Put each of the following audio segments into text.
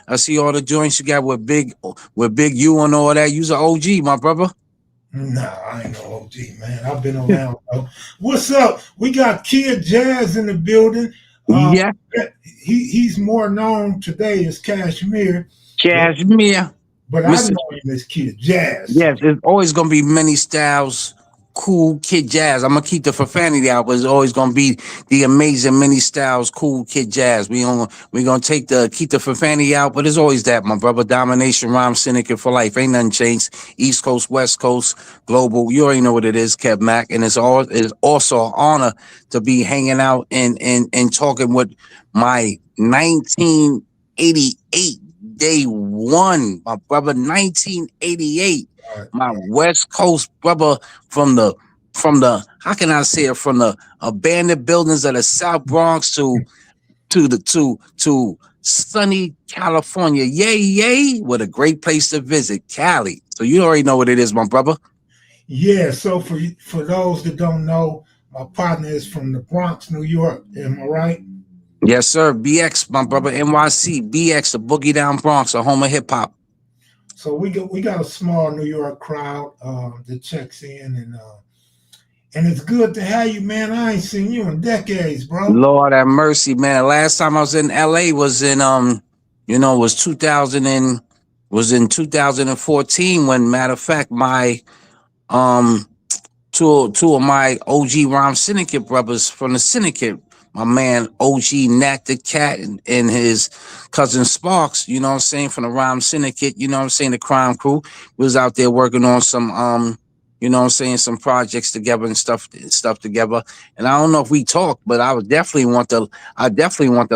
I see all the joints you got with Big U and all that. You's an OG, my brother. Nah, I ain't no OG, man. I've been around, though. What's up? We got Kid Jazz in the building. Uh, Yeah, he's more known today as Cashmere, but Cashmere. I Mr. know him as Kid Jazz. Yes, there's always gonna be many styles. Cool Kid Jazz. I'm gonna keep the profanity out, but it's always gonna be the amazing many styles. Cool Kid Jazz. We gonna keep the profanity out, but it's always that, my brother. Domination, rhyme, syndicate for life. Ain't nothing changed. East Coast, West Coast, global. You already know what it is, Kev Mac, and it's also an honor to be hanging out and talking with my 1988 day one, my brother, 1988, All right. my West Coast brother from the how can I say it, from the abandoned buildings of the South Bronx to sunny California. Yay, yay, what a great place to visit, Cali. So you already know what it is, my brother. Yeah, so for those that don't know, my partner is from the Bronx, New York. Am I right? Yes, sir. BX, my brother, NYC, BX, the Boogie Down Bronx, a home of hip hop. So we got a small New York crowd that checks in, and it's good to have you, man. I ain't seen you in decades, bro. Lord have mercy, man. The last time I was in LA was in was 2014 when, matter of fact, my um two of my OG Rhyme Syndicate brothers from the Syndicate, my man OG Nat the Cat and his cousin Sparks, you know what I'm saying, from the Rhyme Syndicate, you know what I'm saying, the crime crew, was out there working on some you know what I'm saying, some projects together and stuff together. And I don't know if we talked, but I definitely want to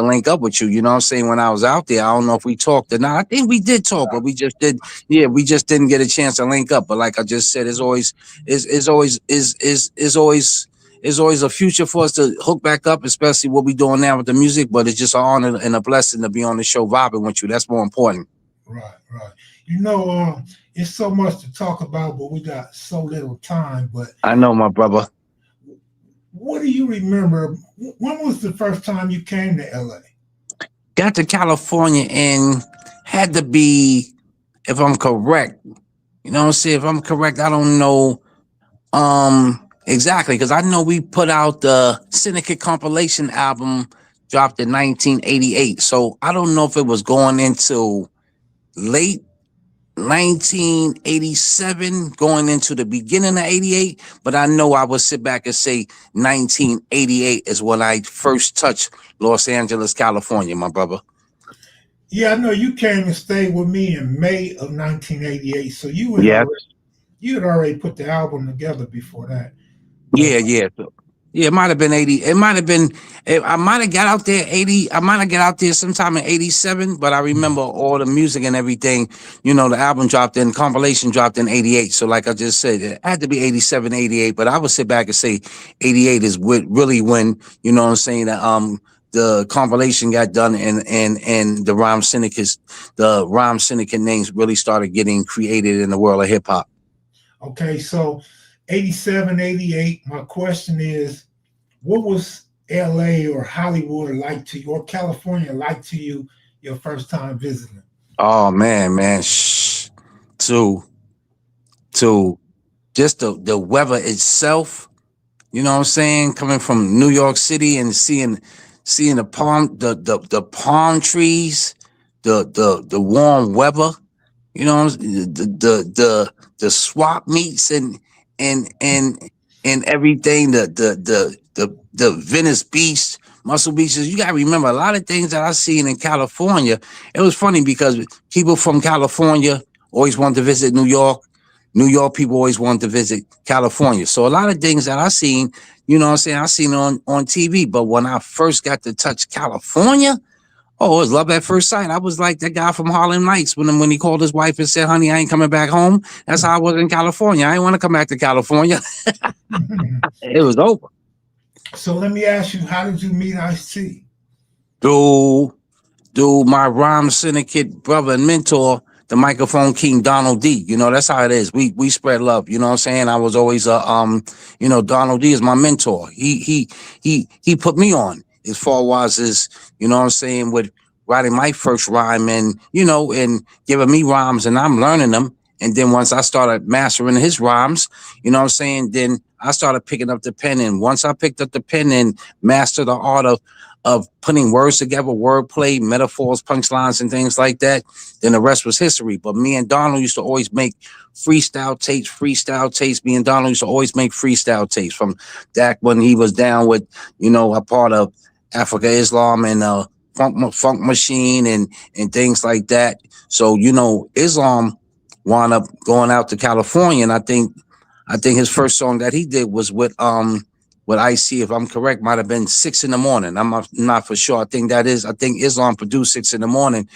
link up with you, you know what I'm saying, when I was out there. I don't know if we talked or not. I think we did talk, but we just didn't get a chance to link up. But like I just said, it's always a future for us to hook back up, especially what we doing now with the music. But it's just an honor and a blessing to be on the show vibing with you. That's more important. Right, right. You know, it's so much to talk about, but we got so little time. But I know, my brother. what do you remember? When was the first time you came to LA? Got to California and had to be, if I'm correct, you know what I'm saying? If I'm correct, I don't know exactly, because I know we put out the Syndicate compilation album, dropped in 1988. So I don't know if it was going into late 1987, going into the beginning of 88, but I know I would sit back and say 1988 is when I first touched Los Angeles, California, my brother. Yeah, I know you came and stayed with me in May of 1988. So Yeah, you had already put the album together before that. But yeah. Yeah, it might have been 80. It might have been, I might have got out there 80. I might have got out there sometime in 87, but I remember all the music and everything. You know, the album dropped in, compilation dropped in 88. So like I just said, it had to be 87, 88, but I would sit back and say 88 is really when, you know what I'm saying, the compilation got done and the Rhyme Syndicate names really started getting created in the world of hip hop. okay, so 87, 88. My question is, what was LA or Hollywood like to you, or California like to you, your first time visiting? Oh man, to to just the weather itself, you know what I'm saying, coming from New York City and seeing the palm trees, the warm weather, you know, the swap meets and everything, the Venice Beach, Muscle Beaches. You gotta remember a lot of things that I seen in California. It was funny because people from California always wanted to visit New York. New York people always wanted to visit California. So a lot of things that I seen, you know what I'm saying, I seen on TV. But when I first got to touch California, oh, it was love at first sight. I was like that guy from Harlem Nights when he called his wife and said, "Honey, I ain't coming back home." That's how I was in California. I didn't want to come back to California. It was over. So let me ask you, how did you meet Ice-T? Dude, my Rhyme Syndicate brother and mentor, the microphone king, Donald D. You know, that's how it is. We spread love. You know what I'm saying? I was always Donald D is my mentor. He put me on as far as his, you know what I'm saying, with writing my first rhyme, and and giving me rhymes, and I'm learning them. And then once I started mastering his rhymes, then I started picking up the pen. And once I picked up the pen and mastered the art of putting words together, wordplay, metaphors, punchlines, and things like that, then the rest was history. But me and Donald used to always make freestyle tapes. Me and Donald used to always make freestyle tapes from back when he was down with, a part of Africa Islam and Funk Machine and things like that. So, Islam wound up going out to California, and I think his first song that he did was with IC, if I'm correct, might have been 6 in the morning. I'm not for sure. I think Islam produced 6 in the morning.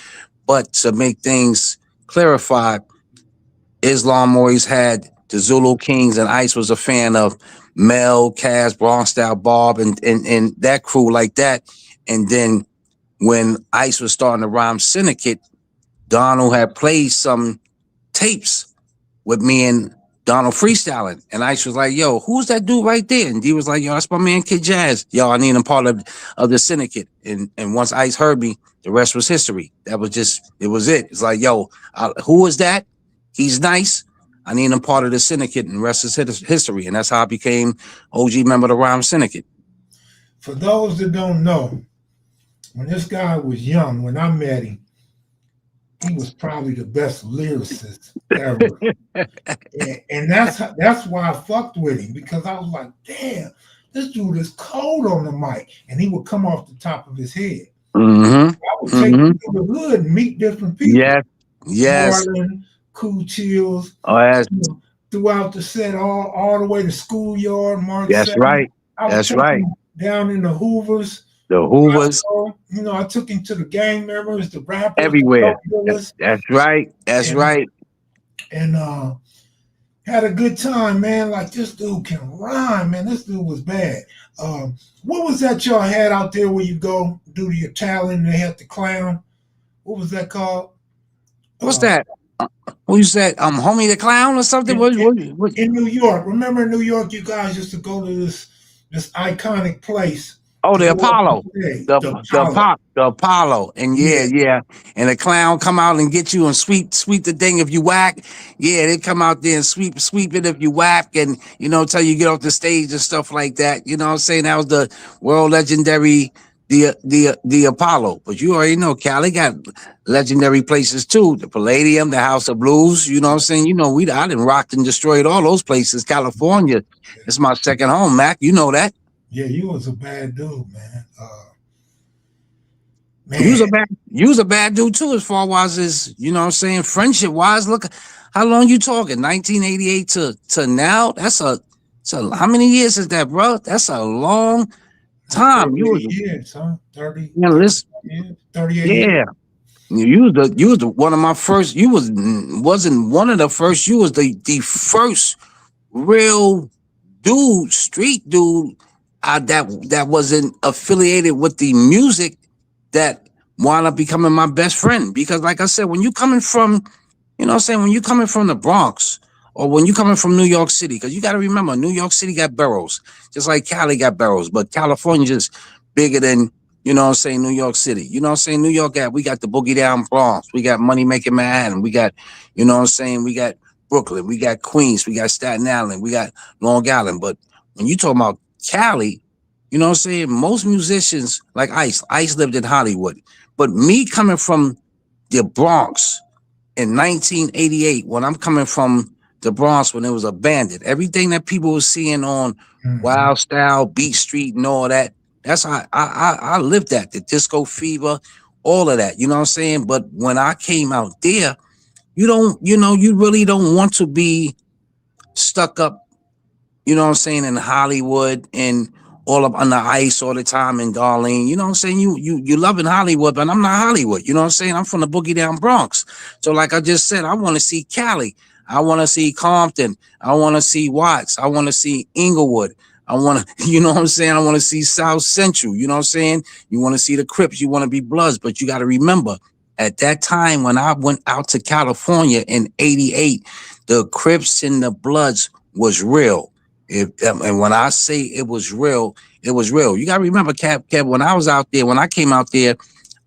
But to make things clarified, Islam always had the Zulu Kings, and Ice was a fan of Mel, Cass, Bronx Style, Bob, and that crew like that. And then when Ice was starting to rhyme Syndicate, Donald had played some tapes with me and Donald freestyling, and Ice was like, "Yo, who's that dude right there?" And D was like, "Yo, that's my man Kid Jazz. Yo, I need him part of the Syndicate." And once Ice heard me, the rest was history. That was it was it. It's like, "Yo, who is that? He's nice. I need him part of the Syndicate," and the rest is history. And that's how I became OG member of the Rhyme Syndicate. For those that don't know, when this guy was young, when I met him, he was probably the best lyricist ever. and that's why I fucked with him, because I was like, damn, this dude is cold on the mic. And he would come off the top of his head. Mm-hmm. I would take him to the hood and meet different people. Yes. Marlon, Cool Chills. Oh, yes. Throughout the set, all the way to Schoolyard, Mark. That's right. That's right. Down in the Hoovers. The Hoovers. I took him to the gang members, the rappers, everywhere. That's right. Right. And had a good time, man. Like, this dude can rhyme, man. This dude was bad. What was that y'all had out there where you go do your talent and they had the clown? What was that called? What's that? What you said? Homie the Clown or something? What? In New York. Remember in New York, you guys used to go to this iconic place. Oh, the Apollo. The Apollo. And yeah. And the clown come out and get you and sweep the thing if you whack. Yeah, they come out there and sweep it if you whack, and till you get off the stage and stuff like that. You know what I'm saying? That was the world legendary the Apollo. But you already know Cali got legendary places too. The Palladium, the House of Blues, you know what I'm saying? I done rocked and destroyed all those places. California, it's my second home, Mac. You know that. Yeah, you was a bad dude, man. You was a bad dude too, as far as friendship wise. Look, how long you talking? 1988 to now? That's how many years is that, bro? That's a long time. You was years, huh? 30. Yeah, listen. 38. Yeah. You was one of my first. You wasn't one of the first. You was the first real dude, street dude. That wasn't affiliated with the music that wound up becoming my best friend. Because like I said, when you coming from, when you coming from the Bronx or when you coming from New York City, because you got to remember, New York City got boroughs, just like Cali got boroughs, but California just bigger than, New York City. New York we got the Boogie Down Bronx, we got Money Making Manhattan, we got, we got Brooklyn, we got Queens, we got Staten Island, we got Long Island. But when you talking about Cali, most musicians like Ice lived in Hollywood. But me coming from the Bronx in 1988, when I'm coming from the Bronx when it was abandoned, everything that people were seeing on Wild Style, Beat Street, and all that, that's how I lived that. The disco fever, all of that, But when I came out there, you really don't want to be stuck up, in Hollywood and all up on the ice all the time in Darlene. You love in Hollywood, but I'm not Hollywood. I'm from the Boogie Down Bronx. So like I just said, I want to see Cali. I want to see Compton. I want to see Watts. I want to see Inglewood. I want to, I want to see South Central. You want to see the Crips. You want to be Bloods. But you got to remember, at that time when I went out to California in 88, the Crips and the Bloods was real. And when I say it was real, it was real. You got to remember, Kev, when I was out there, when I came out there,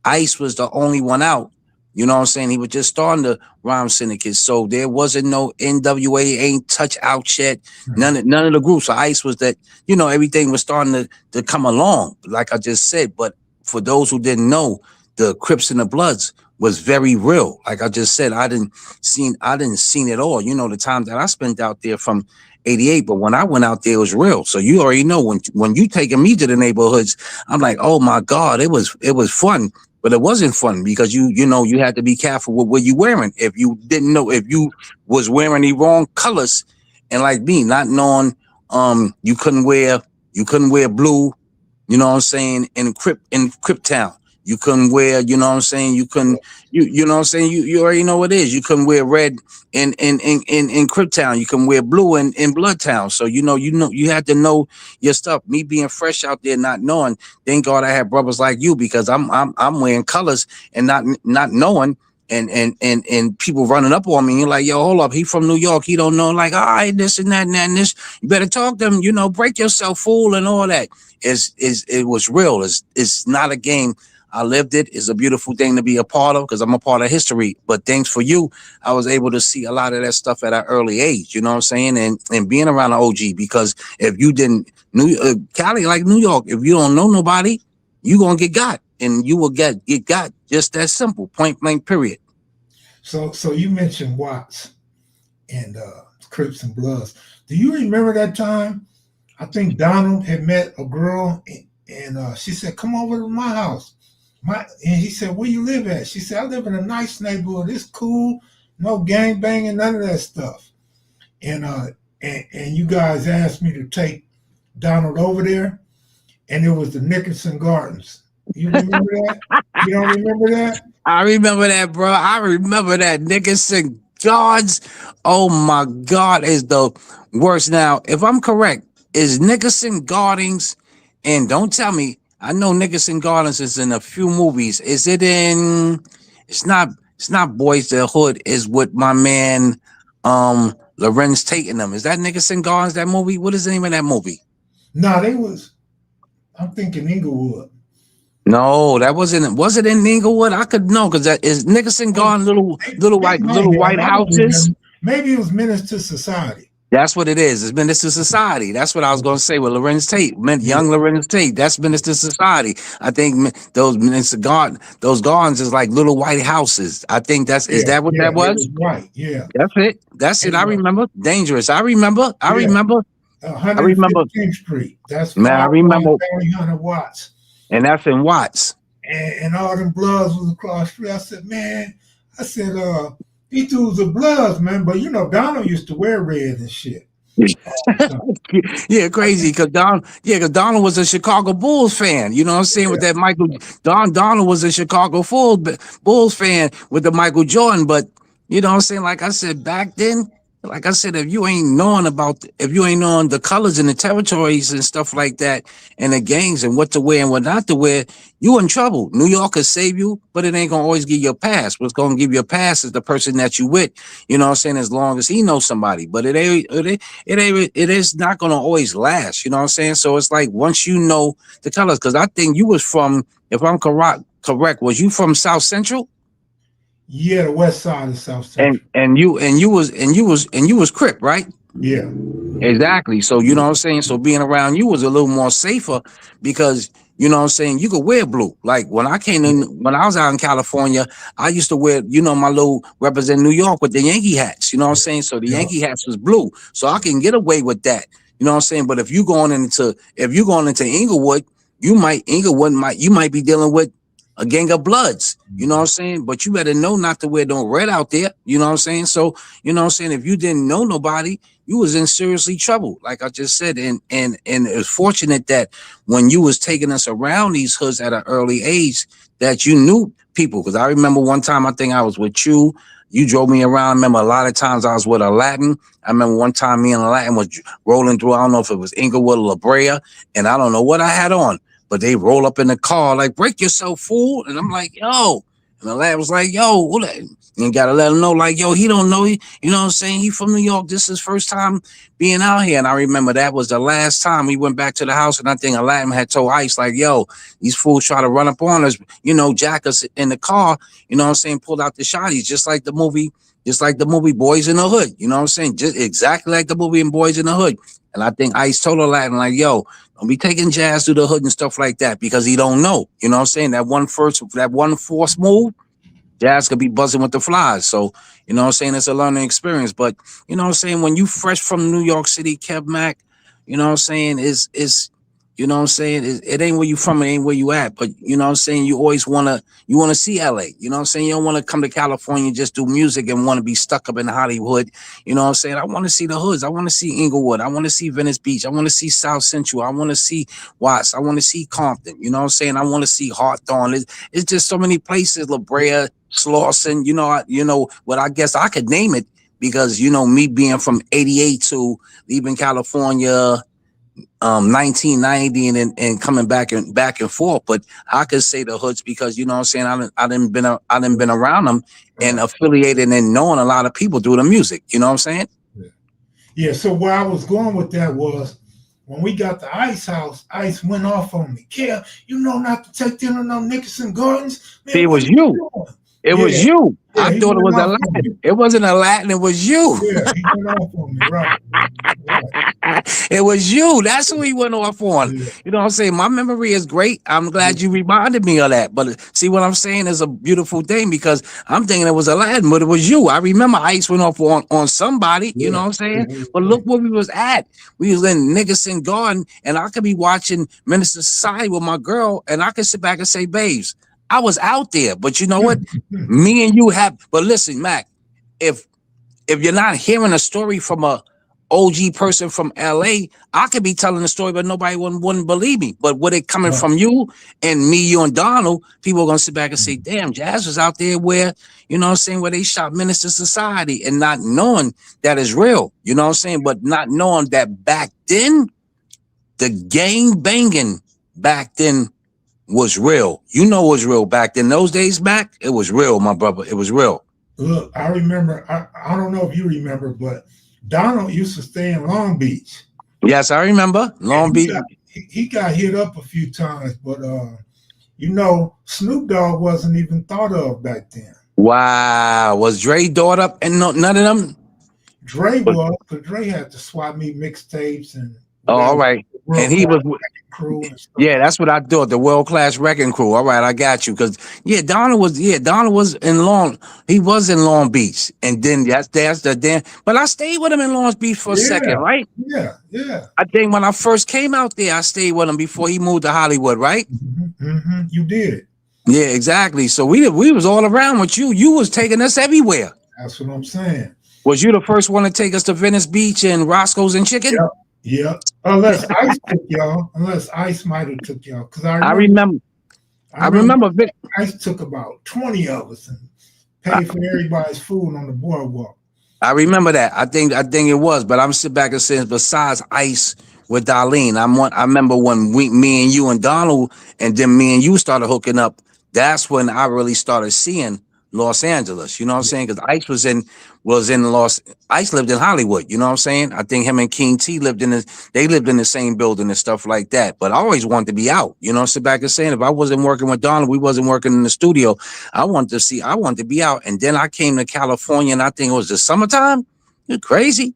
Ice was the only one out. You know what I'm saying? He was just starting the rhyme syndicate. So there wasn't no NWA ain't touch out yet. None of the groups. So Ice was that, everything was starting to come along, like I just said. But for those who didn't know, the Crips and the Bloods was very real. Like I just said, I didn't seen it all. The time that I spent out there from 88, but when I went out there, it was real. So you already know when you taking me to the neighborhoods, I'm like, oh my God, it was fun. But it wasn't fun because you had to be careful with what you wearing. If you didn't know, if you was wearing the wrong colors, and like me, not knowing, you couldn't wear blue, what I'm saying, in Crip Town. You couldn't wear, what I'm saying, you couldn't, you know what I'm saying, you already know what it is. You couldn't wear red in Crip Town. You couldn't wear blue in Blood Town. So you had to know your stuff. Me being fresh out there, not knowing, thank God I had brothers like you, because I'm wearing colors and not knowing, and people running up on me, and you're like, yo, hold up, he from New York, he don't know, like, all right, this and that and that and this. You better talk to him, break yourself, fool, and all that. It was real. It's not a game. I lived it. It's a beautiful thing to be a part of, because I'm a part of history. But thanks for you, I was able to see a lot of that stuff at an early age. You know what I'm saying? And being around an OG, because if you didn't, Cali, like New York, if you don't know nobody, you gonna get got, and you will get got. Just that simple, point blank, period. So you mentioned Watts and Crips and Bloods. Do you remember that time? I think Donald had met a girl, and she said, "Come over to my house." And he said, "Where you live at?" She said, "I live in a nice neighborhood. It's cool, no gang banging, none of that stuff." And you guys asked me to take Donald over there, and it was the Nickerson Gardens. You remember that? You don't remember that? I remember that, bro. I remember that. Nickerson Guards. Oh my God, is the worst. Now, if I'm correct, is Nickerson Gardens, and don't tell me, I know Nickerson Gardens is in a few movies. Is it in? It's not Boys the Hood. Is with my man, Lorenz Tate in them. Is that Nickerson Gardens? That movie? What is the name of that movie? No, they was. I'm thinking Inglewood. No, that wasn't. Was it in Inglewood? I could know, because that is Nickerson Garden, little white houses. Maybe it was Minister Society. That's what it is. It's Minister Society. That's what I was going to say with Lorenz Tate, Yeah, young Lorenz Tate. That's Minister Society. I think those gardens is like little white houses. I think is yeah, that what yeah. that They was? was white. Yeah, That's it. That's it. I and remember. Dangerous. I remember. I yeah, remember. I remember. 115th Street. That's Man, I 5 remember. Bounty Hunter Watts. And that's in Watts. And all them Bloods was across the street. I said, man, these dudes are Bloods, man. But Donald used to wear red and shit all the time. Yeah, I crazy. think, Because Donald was a Chicago Bulls fan. You know what I'm saying? With yeah, that Donald was a Chicago Bulls fan with the Michael Jordan. But you know what I'm saying? Like I said back then, like I said, if you ain't knowing the colors and the territories and stuff like that, and the gangs and what to wear and what not to wear, you in trouble. New York will save you, but it ain't gonna always give you a pass. What's gonna give you a pass is the person that you with. You know what I'm saying? As long as he knows somebody, but it is not gonna always last. You know what I'm saying? So it's like, once you know the colors, because I think you was from, if I'm correct, was you from South Central? yeah, the West Side of South And Central. you was Crip, right? Yeah, Exactly. So you know what I'm saying? So being around you was a little more safer, because you know what I'm saying, you could wear blue. Like when I was out in California, I used to wear, my little represent New York with the Yankee hats. You know what I'm saying? So the yeah, Yankee hats was blue. So I can get away with that. You know what I'm saying? But if you going into Inglewood, you might be dealing with a gang of Bloods. You know what I'm saying? But you better know not to wear no red out there. You know what I'm saying? So, you know what I'm saying? If you didn't know nobody, you was in seriously trouble, like I just said. And it's fortunate that when you was taking us around these hoods at an early age, that you knew people. Because I remember one time, I think I was with you. You drove me around. I remember a lot of times I was with a Latin. I remember one time me and a Latin was rolling through. I don't know if it was Inglewood or La Brea, and I don't know what I had on, but they roll up in the car like, break yourself, fool. And I'm like, yo. And the lad was like, yo, And gotta let him know, like, yo, he don't know. You know what I'm saying? He from New York. This is his first time being out here. And I remember that was the last time we went back to the house. And I think Aladdin had told Ice, like, yo, these fools try to run up on us, jack us in the car, you know what I'm saying? Pulled out the shotties, just like the movie Boys in the Hood. You know what I'm saying? Just exactly like the movie in Boys in the Hood. And I think Ice told Aladdin, like, yo, don't be taking Jazz through the hood and stuff like that because he don't know. You know what I'm saying? That one force move, Jazz could be buzzing with the flies. So, you know what I'm saying? It's a learning experience. But, you know what I'm saying? When you fresh from New York City, Kev Mac, you know what I'm saying? You know what I'm saying? It ain't where you from, it ain't where you at. But, you know what I'm saying? You always you want to see LA. You know what I'm saying? You don't want to come to California and just do music and want to be stuck up in Hollywood. You know what I'm saying? I want to see the hoods. I want to see Inglewood. I want to see Venice Beach. I want to see South Central. I want to see Watts. I want to see Compton. You know what I'm saying? I want to see Hawthorne. It's just so many places, La Brea, Slauson, what I guess I could name it because, me being from 88 to leaving California, 1990 and coming back and forth. But I could say the hoods because, you know what I'm saying? I didn't been around them and affiliated and knowing a lot of people through the music. You know what I'm saying? Yeah. So where I was going with that was when we got the Ice house, Ice went off on me. Kev, you know not to take them to no Nickerson Gardens. Man, it was you. It was you. Yeah, I thought it was Aladdin. It wasn't Aladdin. It was you. Yeah, he went off on me. Right. It was you. That's who he went off on. Yeah. You know what I'm saying? My memory is great. I'm glad you reminded me of that. But see what I'm saying is a beautiful thing because I'm thinking it was Aladdin, but it was you. I remember Ice went off on somebody. You know what I'm saying? But look where we was at. We was in Nickerson Garden, and I could be watching Minister Society with my girl, and I could sit back and say, babes, I was out there. But you know what? Me and you have. But listen, Mac, if you're not hearing a story from a OG person from LA, I could be telling the story, but nobody wouldn't believe me. But with it coming from you and me, you and Donald, people are gonna sit back and say, damn, Jazz was out there where, you know what I'm saying, where they shot Minister Society and not knowing that is real. You know what I'm saying? But not knowing that back then, the gang banging back then was real. You know it was real back then. Those days back, it was real, my brother. It was real. Look, I remember, I don't know if you remember, but Donald used to stay in Long Beach. Yes, I remember. Long Beach. He got hit up a few times, but Snoop Dogg wasn't even thought of back then. Wow. Was Dre thought up and none of them? Dre was, because Dre had the swap meet mixtapes and all right. And he was crew and stuff. Yeah, that's what I thought. The World Class Wrecking Crew. All right, I got you. Because Donald was in Long Beach, and then that's the damn. But I stayed with him in Long Beach for a second, right? Yeah. I think when I first came out there, I stayed with him before he moved to Hollywood, right? You did. Yeah, exactly. So we was all around with you. You was taking us everywhere. That's what I'm saying. Was you the first one to take us to Venice Beach and Roscoe's and Chicken? Yeah. Unless Ice took y'all. Unless Ice might have took y'all. Because I remember Ice took about 20 of us and paid for everybody's food on the boardwalk. I remember that. I think it was, but I'm sitting back and saying besides Ice with Darlene, I remember when me and you and Donald and then me and you started hooking up. That's when I really started seeing Los Angeles. You know what I'm saying? Because Ice Ice lived in Hollywood. You know what I'm saying? I think him and King T lived in the same building and stuff like that. But I always wanted to be out. You know, sit back and saying if I wasn't working with Donald, we wasn't working in the studio. I wanted to be out. And then I came to California, and I think it was the summertime. You're crazy.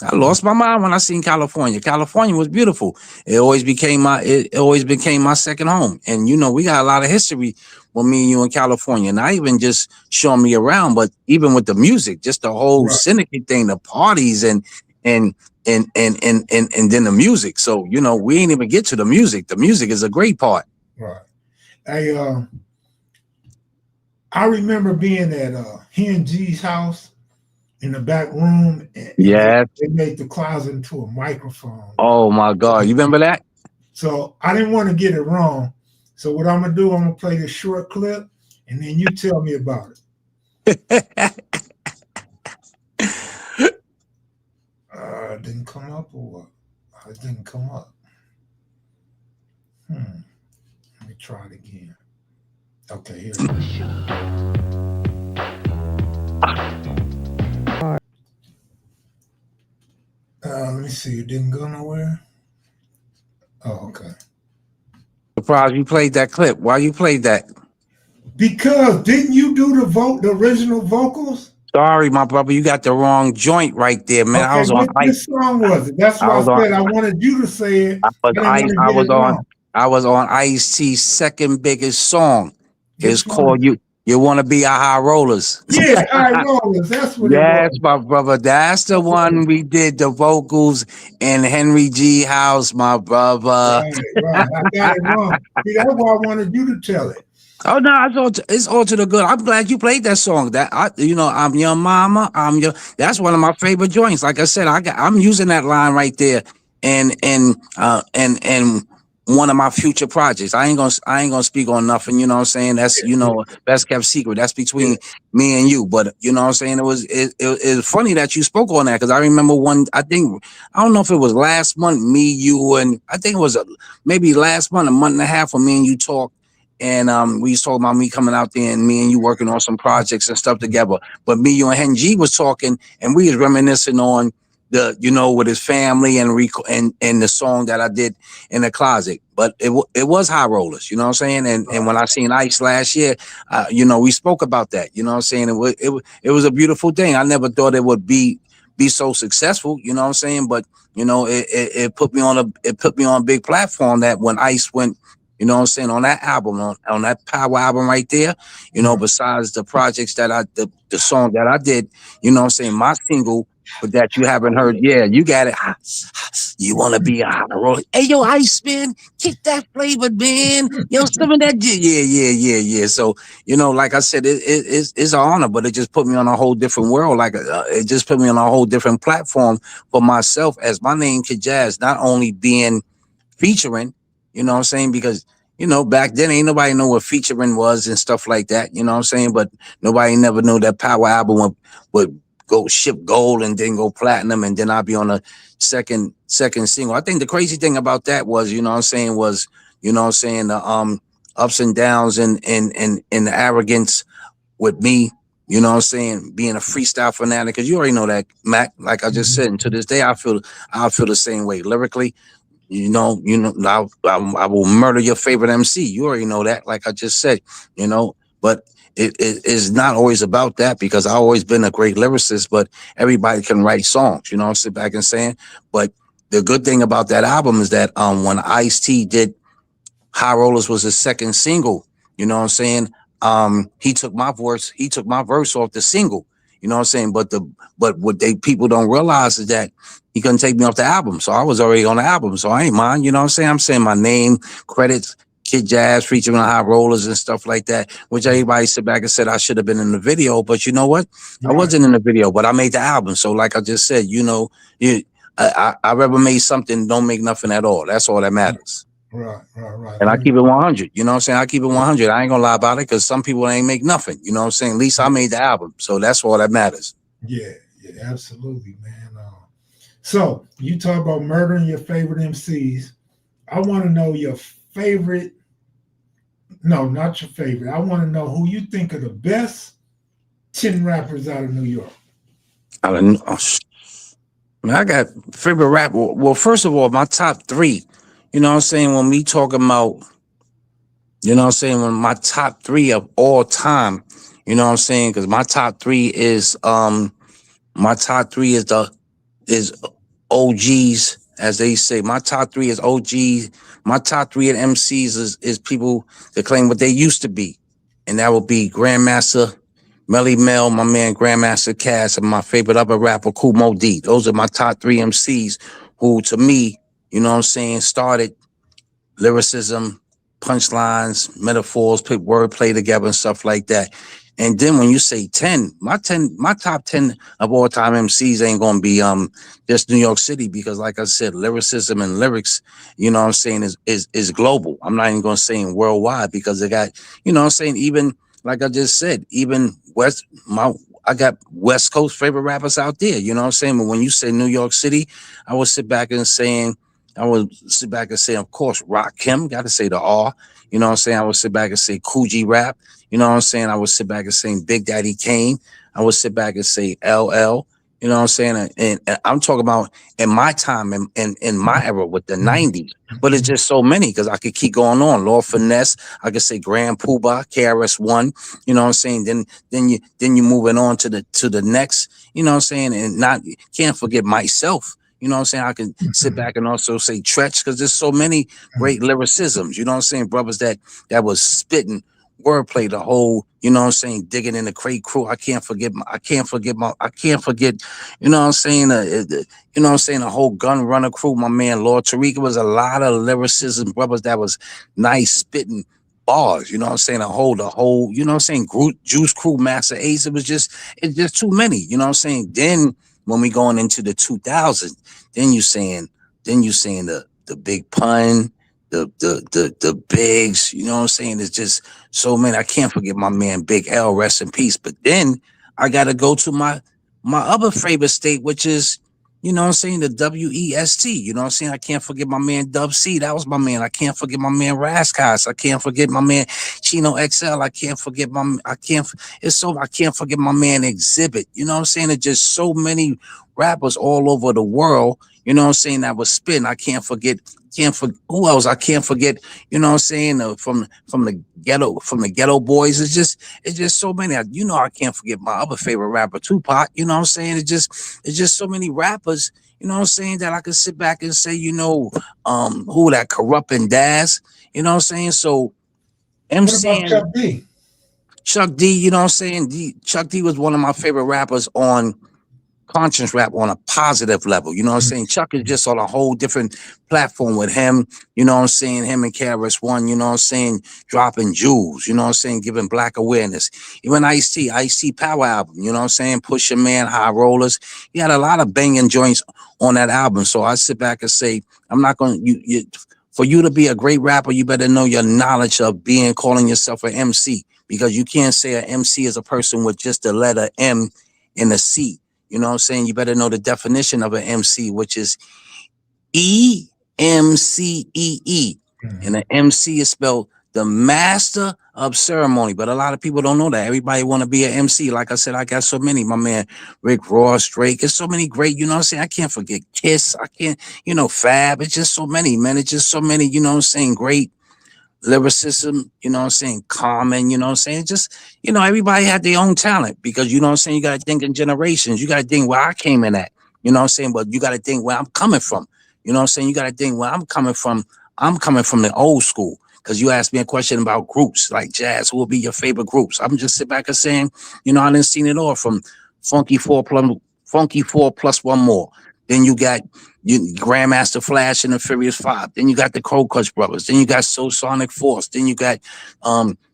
I lost my mind when I seen California. California was beautiful. It always became my second home. And we got a lot of history with me and you in California. Not even just showing me around, but even with the music, just the whole Syndicate thing, the parties and then the music. So, we ain't even get to the music. The music is a great part. Right. I remember being at Hen G's house. In the back room, and they made the closet into a microphone. Oh my God, you remember that? So I didn't want to get it wrong. So what I'm gonna do, I'm gonna play this short clip, and then you tell me about it. It didn't come up, or what? It didn't come up. Let me try it again. Okay, here it is. So you didn't go nowhere? Oh, okay. Surprised you played that clip. Why you played that? Because didn't you do the original vocals? Sorry, my brother, you got the wrong joint right there, man. I Okay, was on which song was it? That's I why I was on said I wanted you to say it. I was I didn't I want to I get was it on wrong. I was on Ice T's second biggest song. It's Which one? called You Wanna Be a High Rollers. Yeah, High Rollers. That's what it Yes, was. my brother. That's the Okay. one we did the vocals in Henry G House, my brother. Right, right. I got it wrong. See, that's why I wanted you to tell it. Oh no, it's all to the good. I'm glad you played that song. I'm your mama. That's one of my favorite joints. Like I said, I'm using that line right there, and one of my future projects. I ain't gonna speak on nothing. You know what I'm saying? That's Yeah, best kept secret. That's yeah, between me and you. But you know what I'm saying? It's funny that you spoke on that because I remember one. I don't know if it was last month. Me, you, and I think it was maybe last month, a month and a half, when me and you talked. And we was talking about me coming out there and me and you working on some projects and stuff together. But me, you, and Hen G was talking, and we was reminiscing on with his family and the song that I did in the closet. But it was High Rollers, you know what I'm saying? And when I seen Ice last year, we spoke about that, you know what I'm saying? It was a beautiful thing. I never thought it would be so successful, you know what I'm saying? But it put me on a big platform that when Ice went, you know what I'm saying, on that album, on that power album right there, right. besides the projects the song that I did, you know what I'm saying, my single, but that you haven't heard. Yeah, you got it. You want to be a hot roller. Hey, yo, Ice Man, kick that flavor, man. Yo, some of that. Yeah. So, like I said, it's an honor, but it just put me on a whole different world. Like, it just put me on a whole different platform for myself as my name, Kid Jazz, not only being featuring, you know what I'm saying? Because, back then ain't nobody know what featuring was and stuff like that, you know what I'm saying? But nobody never knew that power album would go ship gold and then go platinum, and then I'll be on a second single. I think the crazy thing about that was, the ups and downs and the arrogance with me, you know what I'm saying, being a freestyle fanatic, because you already know that, Mac, like I just said, and to this day I feel the same way lyrically. I will murder your favorite MC. You already know that, like I just said, but it is not always about that, because I've always been a great lyricist, but everybody can write songs, I'm sit back and saying. But the good thing about that album is that when Ice-T did High Rollers was his second single, you know what I'm saying? He took my verse off the single, you know what I'm saying? But what people don't realize is that he couldn't take me off the album. So I was already on the album. So I ain't mind, you know what I'm saying? I'm saying my name, credits, Kid Jazz featuring High Rollers and stuff like that, which everybody sit back and said I should have been in the video. But you know what? I Right, wasn't in the video, but I made the album. So like I just said, I ever made something, don't make nothing at all. That's all that matters. right. And I keep it 100. You know what I'm saying? I keep it 100. I ain't gonna lie about it, because some people ain't make nothing. You know what I'm saying? At least I made the album. So that's all that matters. Yeah, absolutely, man. So you talk about murdering your favorite MCs. I want to know your favorite. No, not your favorite. I want to know who you think are the best 10 rappers out of New York. I don't know. Man, I got favorite rap. Well, first of all, my top three. You know what I'm saying? When we talking about, you know what I'm saying, when my top three of all time, you know what I'm saying? Because my top three is is OGs, as they say. My top three is OGs. My top three at MCs is people that claim what they used to be. And that would be Grandmaster Melly Mel, my man Grandmaster Cass, and my favorite other rapper, Kool Moe Dee. Those are my top three MCs who, to me, you know what I'm saying, started lyricism, punchlines, metaphors, put wordplay together and stuff like that. And then when you say 10, my top 10 of all time MCs ain't gonna be just New York City, because like I said, lyricism and lyrics, you know what I'm saying, is global. I'm not even gonna say worldwide, because they got, you know what I'm saying, even like I just said, even I got West Coast favorite rappers out there, you know what I'm saying? But when you say New York City, I would sit back and saying, of course, Rakim, got to say the R. You know what I'm saying? I would sit back and say Coogee Rap. You know what I'm saying? I would sit back and say Big Daddy Kane. I would sit back and say LL. You know what I'm saying? And I'm talking about in my time, in my era with the Mhm. 90s. But it's just so many because I could keep going on. Lord Finesse, I could say Grand Poobah, KRS-One. You know what I'm saying? Then you moving on to the next. You know what I'm saying? And not can't forget myself. You know what I'm saying? I can sit Mhm. back and also say Tretch because there's so many Mhm. great lyricisms. You know what I'm saying? Brothers that was spitting wordplay the whole, you know what I'm saying, digging in the crate crew. I can't forget, you know what I'm saying, you know what I'm saying, the whole gun runner crew, my man Lord Tariq. It was a lot of lyricism, brothers that was nice spitting bars, you know what I'm saying, the whole, you know what I'm saying, Juice Crew, Master Ace. It's just too many, you know what I'm saying. Then when we going into the 2000s, then you saying, the big pun, the bigs, you know what I'm saying? It's just so many. I can't forget my man Big L, rest in peace. But then I gotta go to my other favorite state, which is, you know what I'm saying, the WEST. You know what I'm saying? I can't forget my man Dub C. That was my man. I can't forget my man Rascals. I can't forget my man Chino XL. I can't forget my man Exhibit. You know what I'm saying? It's just so many rappers all over the world, you know what I'm saying, that was spitting. I can't forget who else. I can't forget, you know what I'm saying, from the ghetto boys. It's just so many. You know, I can't forget my other favorite rapper, Tupac. You know what I'm saying? It's just so many rappers, you know what I'm saying, that I could sit back and say, who that corrupting Daz, you know what I'm saying? So What about MCing Chuck D? Chuck D, you know what I'm saying? Chuck D was one of my favorite rappers on conscious rap on a positive level. You know what I'm saying? Chuck is just on a whole different platform with him. You know what I'm saying? Him and KRS-One, you know what I'm saying? Dropping jewels, you know what I'm saying? Giving black awareness. Even Ice-T Power album, you know what I'm saying? Push Your Man, High Rollers. He had a lot of banging joints on that album. So I sit back and say, I'm not going to, for you to be a great rapper, you better know your knowledge of calling yourself an MC, because you can't say an MC is a person with just the letter M and a C. You know what I'm saying? You better know the definition of an MC, which is EMCEE. And Mhm. an MC is spelled the master of ceremony. But a lot of people don't know that. Everybody want to be an MC. Like I said, I got so many. My man Rick Ross, Drake. It's so many great, you know what I'm saying? I can't forget Kiss. I can't, Fab. It's just so many, man. It's just so many, you know what I'm saying, great lyricism, you know what I'm saying, common, you know what I'm saying? Just, everybody had their own talent, because you know what I'm saying, you gotta think in generations. You gotta think where I came in at, you know what I'm saying? But you gotta think where I'm coming from. You know what I'm saying? You gotta think where I'm coming from. I'm coming from the old school. Cause you asked me a question about groups like jazz, who will be your favorite groups? I'm just sit back and saying, I done seen it all from Funky Four plus Funky Four plus one more. Then you got Grandmaster Flash and the Furious Five. Then you got the Cold Cuts Brothers. Then you got Soul Sonic Force. Then you got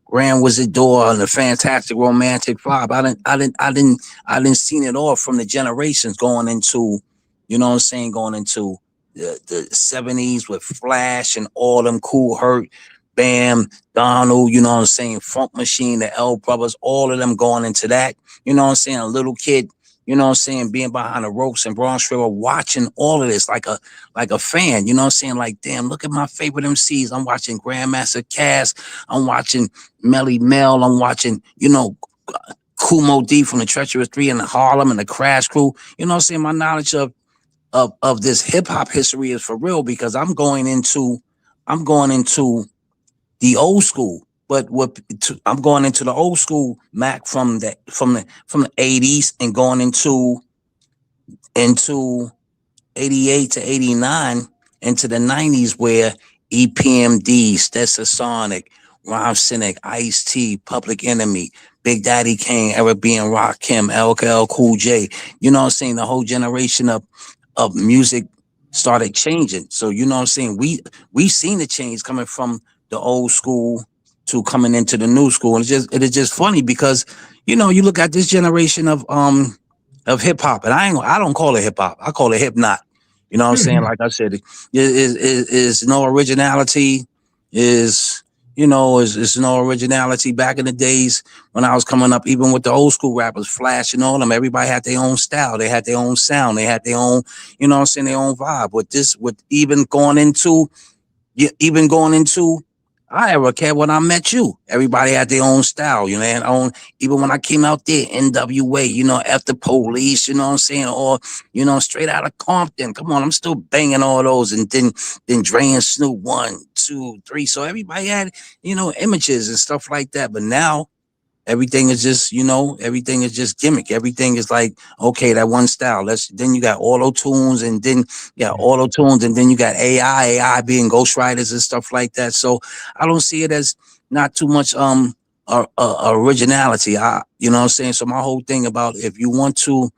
Grand Wizard Door and the Fantastic Romantic Five. I didn't seen it all from the generations going into, you know what I'm saying, going into the 70s with Flash and all them Cool Hurt, Bam, Donald, you know what I'm saying, Funk Machine, the L Brothers, all of them going into that. You know what I'm saying, a little kid, you know what I'm saying, being behind the ropes in Bronx River, watching all of this like a fan, you know what I'm saying? Like, damn, look at my favorite MCs. I'm watching Grandmaster Cass, I'm watching Melly Mel, I'm watching, Kumo D from the Treacherous Three and the Harlem and the Crash Crew. You know what I'm saying? My knowledge of this hip hop history is for real, because I'm going into the old school. But I'm going into the old school Mac from the 80s, and going into 88 to 89, into the 90s, where EPMD, Stetsasonic, Rhyme Cynic, Ice T, Public Enemy, Big Daddy Kane, Eric B. and Rakim, LKL Cool J. You know what I'm saying? The whole generation of music started changing. So you know what I'm saying? We seen the change coming from the old school to coming into the new school. And it is just funny, because you look at this generation of hip hop, and I don't call it hip hop. I call it hip not. You know what I'm saying? Mhm. Like I said, is no originality. Is no originality. Back in the days when I was coming up, even with the old school rappers, Flash and all them, everybody had their own style. They had their own sound. They had their own, what I'm saying, their own vibe. With even going into I ever cared when I met you. Everybody had their own style, you know, and own, even when I came out there, NWA, you know, after police, you know what I'm saying? Or, you know, straight out of Compton. Come on, I'm still banging all those. And then Dre and Snoop 1, 2, 3. So everybody had, you know, images and stuff like that. But now everything is just, you know, everything is just gimmick. Everything is like, okay, that one style. Then you got auto tunes, and then auto tunes, and then you got AI being ghostwriters and stuff like that. So I don't see it as not too much originality. You know what I'm saying? So my whole thing about, if you want to,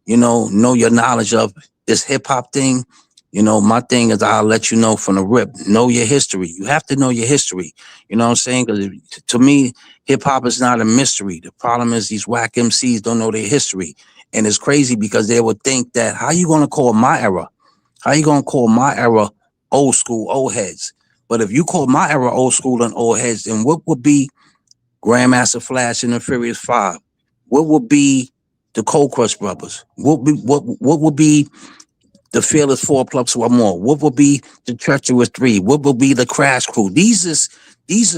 you know your knowledge of this hip hop thing, you know, my thing is, I'll let you know from the rip. Know your history. You have to know your history. You know what I'm saying? Because to me, hip hop is not a mystery. The problem is these whack MCs don't know their history. And it's crazy because they would think that, how you gonna call my era? How you gonna call my era old school, old heads? But if you call my era old school and old heads, then what would be Grandmaster Flash and the Furious Five? What would be the Cold Crush Brothers? What would be the Fearless Four plus one more? What will be the Treacherous Three? What will be the Crash Crew? These is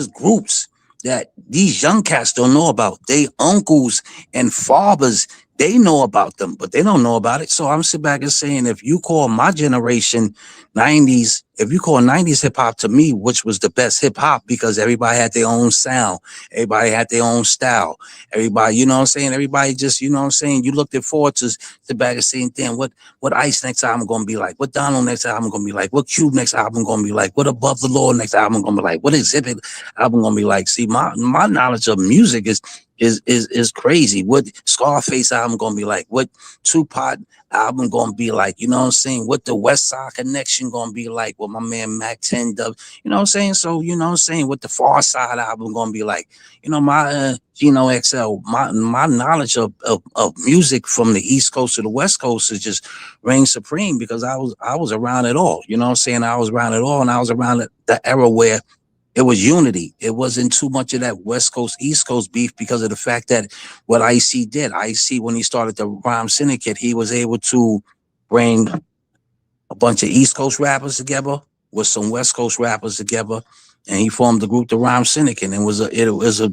groups that these young cats don't know about. They uncles and fathers, they know about them, but they don't know about it. So I'm sitting back and saying, if you call my generation 90s, if you call 90s hip hop to me, which was the best hip hop, because everybody had their own sound, everybody had their own style, everybody, you know what I'm saying? Everybody just, you know what I'm saying? You looked forward to the back and saying, damn, what Ice next album gonna be like? What Donald next album gonna be like? What Cube next album gonna be like? What Above the Law next album gonna be like? What Exhibit album gonna be like? See, my knowledge of music is crazy. What Scarface album gonna be like? What Tupac album gonna be like? You know what I'm saying? What the West Side Connection gonna be like? What my man Mac 10 Dub, you know what I'm saying? So, you know what I'm saying? What the Far Side album gonna be like? You know, my Gino XL, my knowledge of music from the East Coast to the West Coast is just reign supreme, because I was around it all. You know what I'm saying? I was around it all, and I was around the era where it was unity. It wasn't too much of that West Coast, East Coast beef, because of the fact that what IC did. IC, when he started the Rhyme Syndicate, he was able to bring a bunch of East Coast rappers together with some West Coast rappers together, and he formed the group, the Rhyme Syndicate. And it was a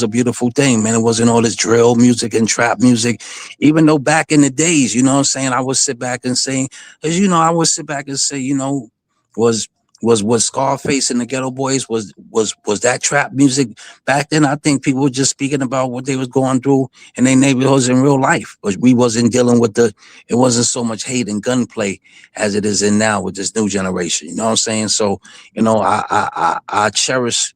beautiful thing, man. It wasn't all this drill music and trap music, even though back in the days, you know what I'm saying, I would sit back and say, because I would sit back and say, was was Scarface and the Ghetto Boys, was that trap music back then? I think people were just speaking about what they was going through in their neighborhoods in real life, but we wasn't dealing with it wasn't so much hate and gunplay as it is in now with this new generation. You know what I'm saying? So, I cherish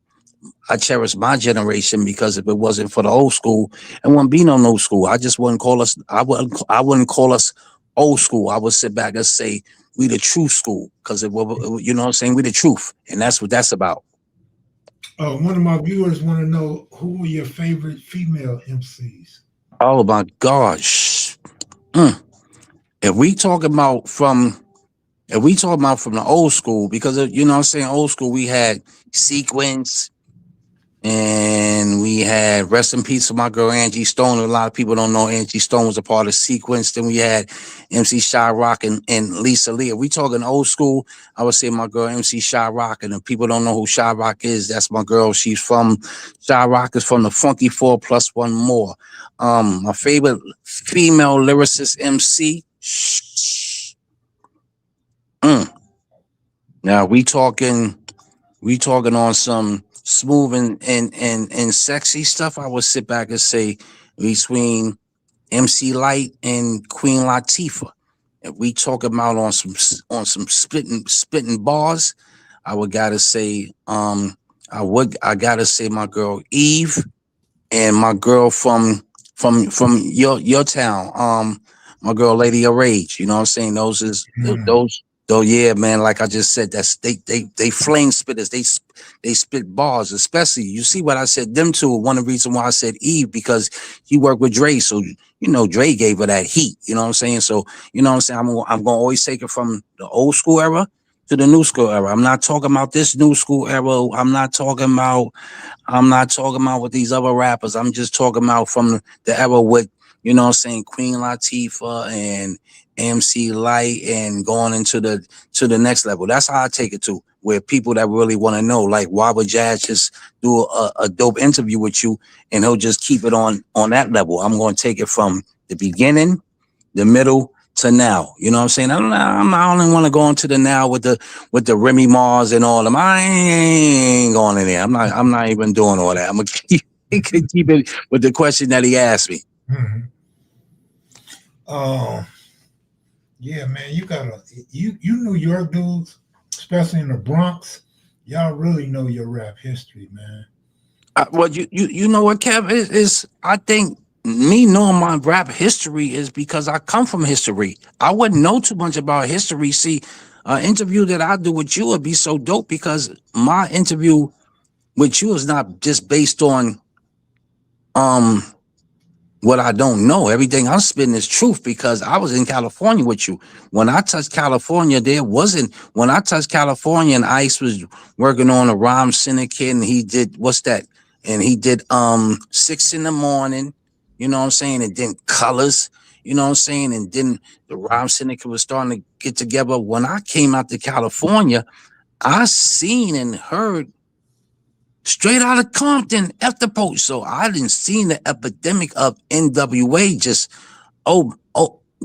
my generation, because if it wasn't for the old school, it wouldn't be no new school. I just wouldn't call us. I wouldn't call us old school. I would sit back and say we the true school, because you know what I'm saying, we the truth, and that's what that's about. One of my viewers want to know, who are your favorite female MCs? Oh my gosh. Mm. If we talking about from the old school, because you know what I'm saying, old school, we had Sequence, and we had, rest in peace to my girl Angie Stone. A lot of people don't know Angie Stone was a part of Sequence. Then we had MC Shy Rock and Lisa Lee. If we talking old school, I would say my girl MC Shy Rock. And if people don't know who Shy Rock is, that's my girl. Shy Rock is from the Funky Four plus one more. My favorite female lyricist MC. Now we talking on some smooth and sexy stuff. I would sit back and say between MC Light and Queen Latifah. If we talk about on some spitting bars, I would gotta say I gotta say my girl Eve, and my girl from your town, my girl Lady of Rage. You know what I'm saying? Those is those. Though, yeah, man, like I just said, that's they flame spitters. They spit bars, especially. You see what I said? Them two. One of the reasons why I said Eve, because he worked with Dre, so Dre gave her that heat. You know what I'm saying? So you know what I'm saying. I'm gonna always take it from the old school era to the new school era. I'm not talking about this new school era. I'm not talking about with these other rappers. I'm just talking about from the era with you know what I'm saying, Queen Latifah and MC Light, and going into the next level. That's how I take it to, where people that really want to know, like, why would Jazz just do a dope interview with you and he'll just keep it on that level? I'm going to take it from the beginning, the middle to now. You know what I'm saying? I only want to go into the now with the Remy Mars and all them. I ain't going in there. I'm not even doing all that. I'm gonna keep it with the question that he asked me. Mhm. Um, yeah, man, you New York dudes, especially in the Bronx, y'all really know your rap history, man. Well, you know what, Kev, is I think me knowing my rap history is because I come from history. I wouldn't know too much about history. See, an interview that I do with you would be so dope because my interview with you is not just based on um what I don't know. Everything I'm spitting is truth because I was in California with you. When I touched California, there wasn't when I touched California and Ice was working on a rhyme syndicate, and he did what's that? And he did 6 in the morning, you know what I'm saying, and then colors, you know what I'm saying, and then the rhyme syndicate was starting to get together. When I came out to California, I seen and heard straight out of Compton, F the post. So I didn't see the epidemic of NWA just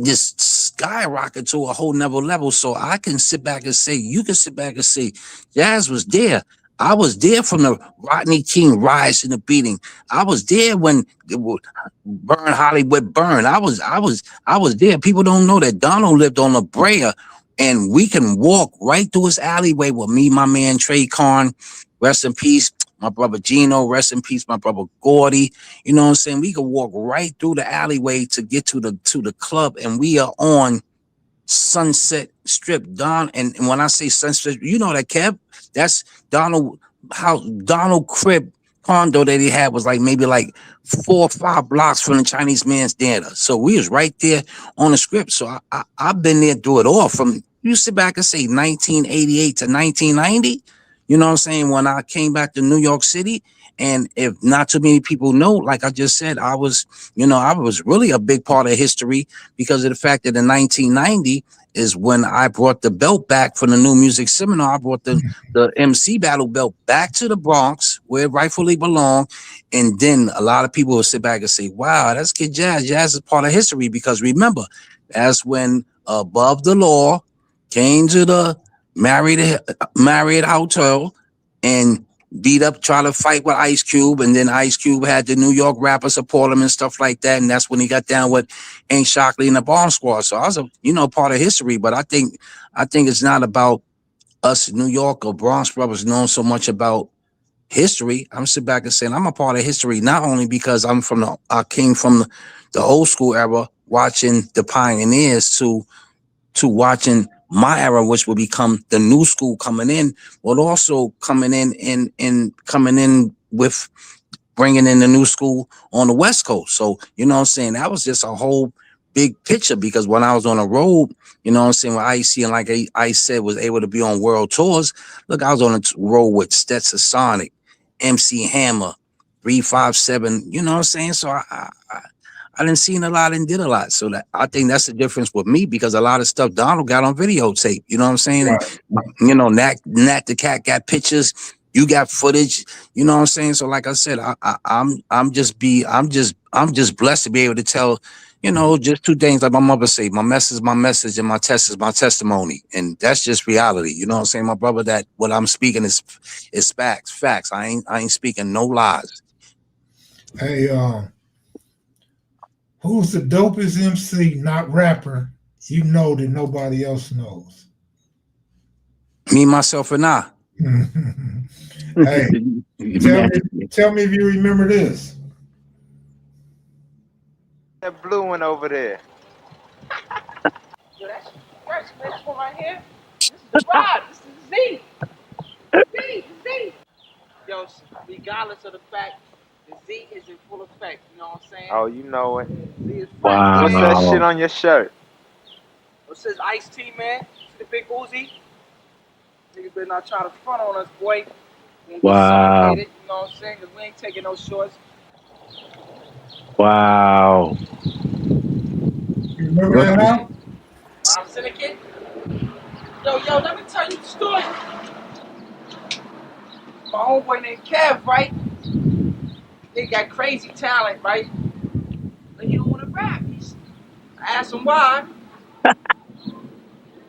just skyrocket to a whole nother level. So I can sit back and say, you can sit back and say, Jazz was there. I was there from the Rodney King riots and the beating. I was there when it would burn Hollywood burn. I was there. People don't know that Donald lived on La Brea, and we can walk right through his alleyway with me, my man Trey Karn, rest in peace. My brother Gino, rest in peace. My brother Gordy, you know what I'm saying? We could walk right through the alleyway to get to the club, and we are on Sunset Strip. And when I say Sunset, you know that, Kev, that's Donald how Donald Crib condo that he had was like maybe like 4 or 5 blocks from the Chinese man's dinner. So we was right there on the script. So I've been there through it all from you sit back and say 1988 to 1990. You know what I'm saying? When I came back to New York City, and if not too many people know, like I just said, I was really a big part of history because of the fact that in 1990 is when I brought the belt back from the New Music Seminar. I brought the MC battle belt back to the Bronx where it rightfully belonged. And then a lot of people will sit back and say, wow, that's Kid Jazz. Jazz is part of history because remember, that's when Above the Law came to the Marriott Hotel and beat up, try to fight with Ice Cube, and then Ice Cube had the New York rapper support him and stuff like that, and that's when he got down with Ain't Shockley and the Bomb Squad. So I was part of history, but I think it's not about us New York or Bronx brothers knowing so much about history. I'm sitting back and saying I'm a part of history, not only because I came from the old school era watching the pioneers to watching my era, which will become the new school coming in, but also coming in with bringing in the new school on the West Coast. So, you know what I'm saying? That was just a whole big picture because when I was on the road, you know what I'm saying, with IC and like I said, was able to be on world tours. Look, I was on a road with Stetson Sonic, MC Hammer, 357, you know what I'm saying? So I didn't see a lot and did a lot. So that I think that's the difference with me because a lot of stuff Donald got on videotape. You know what I'm saying? And Right. Nat the cat got pictures. You got footage. You know what I'm saying? So like I said, I'm just blessed to be able to tell, just two things like my mother say: my message is my message, and my test is my testimony, and that's just reality. You know what I'm saying, my brother? That what I'm speaking is facts. Facts. I ain't speaking no lies. Hey, who's the dopest MC, not rapper, you know that nobody else knows? Me, myself, and I. Hey, tell me if you remember this. That blue one over there. Yo, that's one right here. This is the ride. This is Z. Z. Z. Yo, regardless of the fact, the Z is in full effect. You know what I'm saying? Oh, you know it. Z is full What's swing. that shit Wow. on your shirt? What says Ice T, man? See the big Uzi? Niggas better not try to front on us, boy. We gonna get Wow. syndicated. You know what I'm saying? Because we ain't taking no shorts. Wow. Remember that album? Rhyme Syndicate. Yo, let me tell you the story. My homeboy named Kev, right? He got crazy talent, right? But he don't want to rap. I asked him why. Let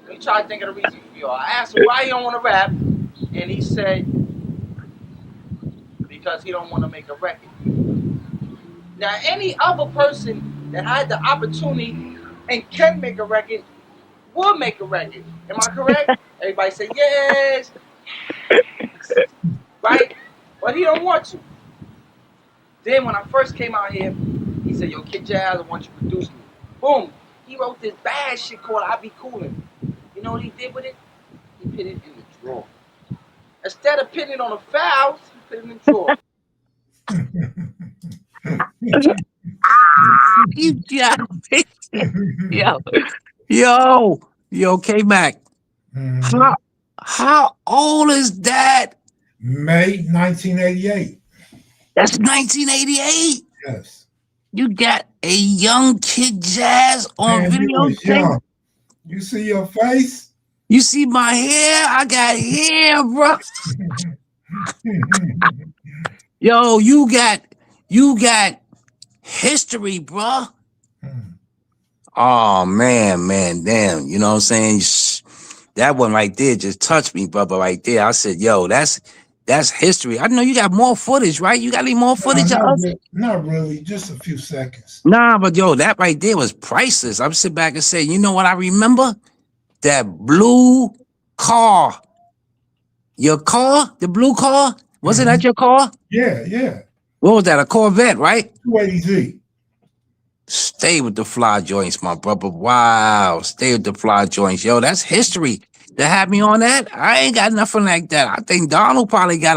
me try to think of the reason for you. I asked him why he don't want to rap, and he said because he don't want to make a record. Now, any other person that had the opportunity and can make a record will make a record. Am I correct? Everybody say yes, right? But he don't want to. Then when I first came out here, he said, "Yo, Kid Jazz, I want you to produce me." Boom. He wrote this bad shit called "I Be Coolin'." You know what he did with it? He put it in the drawer. Instead of putting it on the fouls, he put it in the drawer. You got yo, K-Mac. Mhm. How old is that? May 1988. That's 1988. Yes. You got a young Kid Jazz on Man, you was videotape. young. You see your face? You see my hair? I got hair, bro. Yo, you got history, bro. Oh man, damn. You know what I'm saying? That one right there just touched me, brother. Right there, I said, "Yo, that's history." I know you got more footage, right? You got any more footage of us? Not really, just a few seconds. Nah, but yo, that right there was priceless. I'm sitting back and saying, you know what I remember? That blue car. Your car? The blue car? Was it that your car? Yeah. What was that? A Corvette, right? 280Z. Stay with the fly joints, my brother. Wow. Stay with the fly joints. Yo, that's history. To have me on that, I ain't got nothing like that. I think Donald might probably got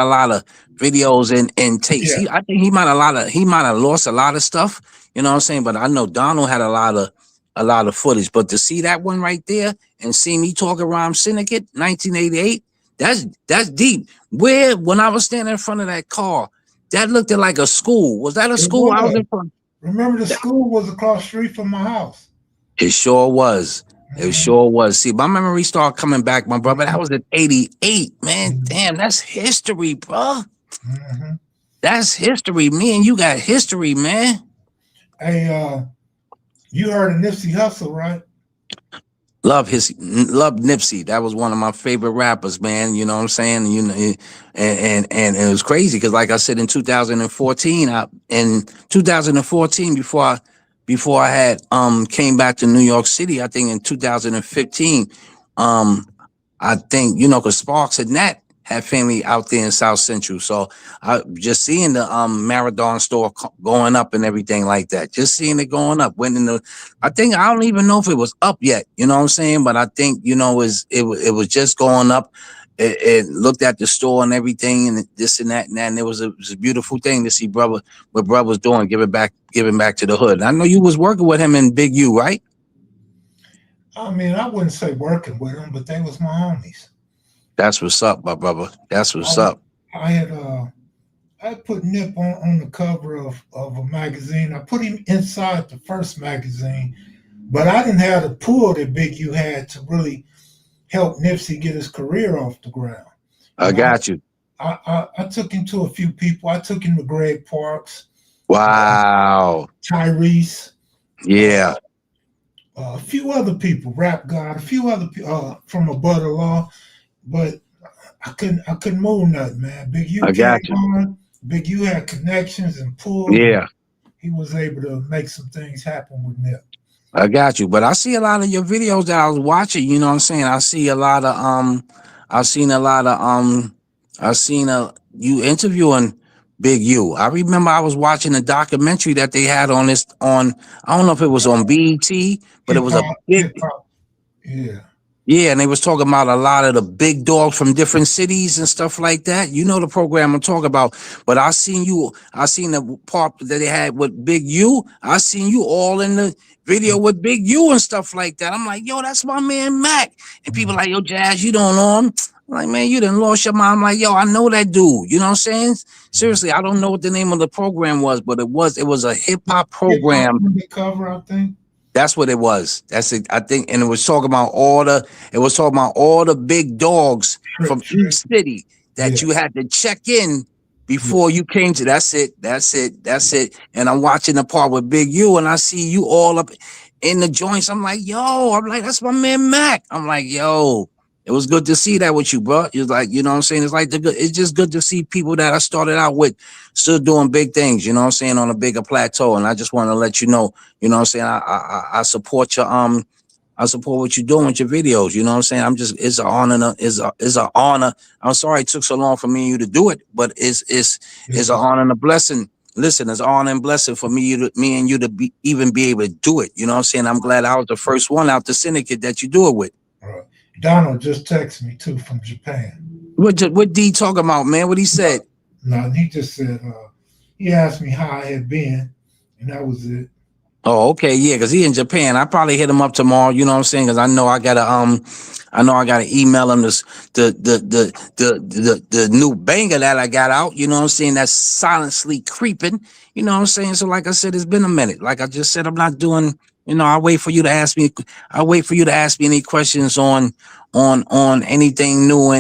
a lot of videos and tapes. Yeah. I think he might have lost a lot of stuff. You know what I'm saying? But I know Donald had a lot of footage. But to see that one right there and see me talk around Syndicate, 1988, that's deep. When I was standing in front of that car, that looked like a school. Was that a school? I was in front. Remember, the school was across the street from my house. It sure was. It sure was. See, my memory started coming back, my brother. That was in 88, man. Damn, that's history, bro. That's history. Me and you got history, man. Hey, you heard of Nipsey Hussle, right? Love Nipsey. That was one of my favorite rappers, man. You know what I'm saying? You know, and it was crazy because, like I said, in 2014, before I had came back to New York City, I think in 2015, I think, you know, because Sparks and Nat had family out there in South Central. So I just seeing the Marathon store going up and everything like that. Just seeing it going up. I don't even know if it was up yet. You know what I'm saying? But I think, you know, it was just going up. It looked at the store and everything and this and that. And it was a beautiful thing to see what brother's doing, giving back to the hood. And I know you was working with him in Big U, right? I mean, I wouldn't say working with them, but they was my homies. That's what's up, my brother. That's what's up. I had put Nip on the cover of a magazine. I put him inside the first magazine, but I didn't have the pull that Big U had to really help Nipsey get his career off the ground. I got you. I took him to a few people. I took him to Greg Parks. Wow. Tyrese. Yeah. A few other people, Rap God, a few other people from a Butter Law, but I couldn't move nothing, man. Big U came on. Big U had connections and pull. Yeah. He was able to make some things happen with Nip. I got you. But I see a lot of your videos that I was watching, you know what I'm saying? I see a lot of you interviewing Big U. I remember I was watching a documentary that they had on I don't know if it was on BET, but it was a big Yeah, and they was talking about a lot of the big dogs from different cities and stuff like that. You know the program I'm talking about. But I seen the part that they had with Big U. I seen you all in the video with Big U and stuff like that. I'm like, yo, that's my man Mac. And people like, yo, Jazz, you don't know him. I'm like, man, you done lost your mind. I'm like, yo, I know that dude. You know what I'm saying? Seriously, I don't know what the name of the program was, but it was a hip hop Hip hop program. undercover, I think. That's what it was. That's it. I think, and it was talking about all the big dogs Trick, from each trick. city Yeah, that you had to check in yeah, before you came to. That's it. That's it. That's it. And I'm watching the part with Big U, and I see you all up in the joints. I'm like, yo. I'm like, that's my man Mac. I'm like, yo. It was good to see that with you, bro. It's like, you know what I'm saying? It's like it's just good to see people that I started out with still doing big things, you know what I'm saying, on a bigger plateau. And I just want to let you know, you know what I'm saying? I support your I support what you're doing with your videos. You know what I'm saying? It's an honor. It's an honor. I'm sorry it took so long for me and you to do it, but it's an yeah. honor and a blessing. Listen, it's an honor and blessing for me and you to even be able to do it. You know what I'm saying? I'm glad I was the first one out the syndicate that you do it with. Right. Donald just texted me too from Japan. What D talking about, man? What he said? No, he just said he asked me how I had been, and that was it. Oh, okay, yeah, because he in Japan. I probably hit him up tomorrow. You know what I'm saying? Because I gotta email him this the new banger that I got out. You know what I'm saying? That's silently creeping. You know what I'm saying? So like I said, it's been a minute. Like I just said, I'm not doing. I wait for you to ask me. I wait for you to ask me any questions on anything new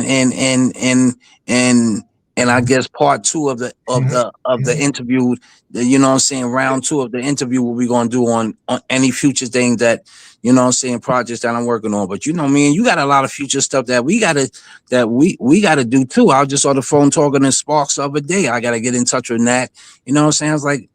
and I guess part two of the of Mhm, the of the mhm. interview. You know what I'm saying? Round two of the interview, what we gonna do on any future thing that, you know what I'm saying, projects that I'm working on. But you know, me and you got a lot of future stuff that we gotta do too. I was just on the phone talking to Sparks the other day. I gotta get in touch with Nat. You know what I'm saying? I was like,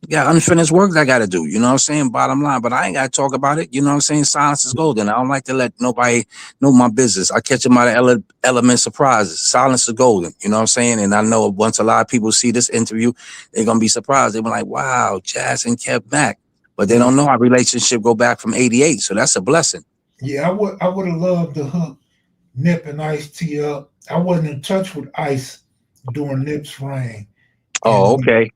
got unfinished work that I gotta do. You know what I'm saying? Bottom line. But I ain't gotta talk about it. You know what I'm saying? Silence is golden. I don't like to let nobody know my business. I catch them by the element surprises. Silence is golden. You know what I'm saying? And I know once a lot of people see this interview, they're gonna be surprised. They're like, wow, Jazz and Kev back. But they Yeah, don't know our relationship go back from '88. So that's a blessing. yeah. I would have loved to hook Nip and Ice T up. I wasn't in touch with Ice during Nip's reign, Oh, and okay.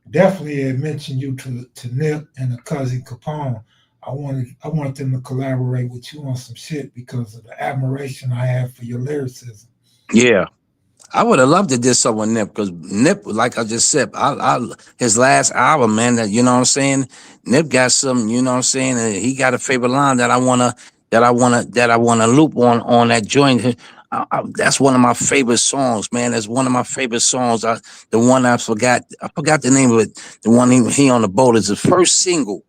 definitely had mentioned you to Nip and the cousin Capone. I wanted them to collaborate with you on some shit because of the admiration I have for your lyricism. Yeah. I would have loved to did something with Nip because Nip, like I just said, his last album, man, that you know what I'm saying. Nip got some, you know what I'm saying. He got a favorite line that I wanna loop on that joint. That's one of my favorite songs, man. That's one of my favorite songs. The one I forgot the name of it. The one he on the boat is the first single.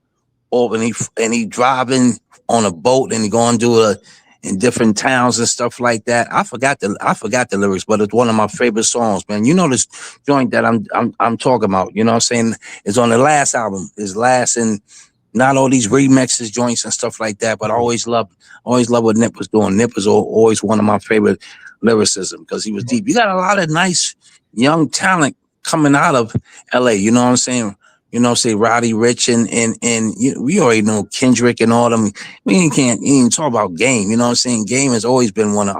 Or and he driving on a boat and he going to in different towns and stuff like that. I forgot the lyrics, but it's one of my favorite songs, man. You know this joint that I'm talking about. You know what I'm saying? It's on the last album. His last and not all these remixes, joints and stuff like that. But I always love what Nip was doing. Nip was always one of my favorite lyricism because he was deep. You got a lot of nice young talent coming out of LA. You know what I'm saying? Say Roddy Rich and we already know Kendrick and all them. We can't even talk about Game. You know what I'm saying? Game has always been one of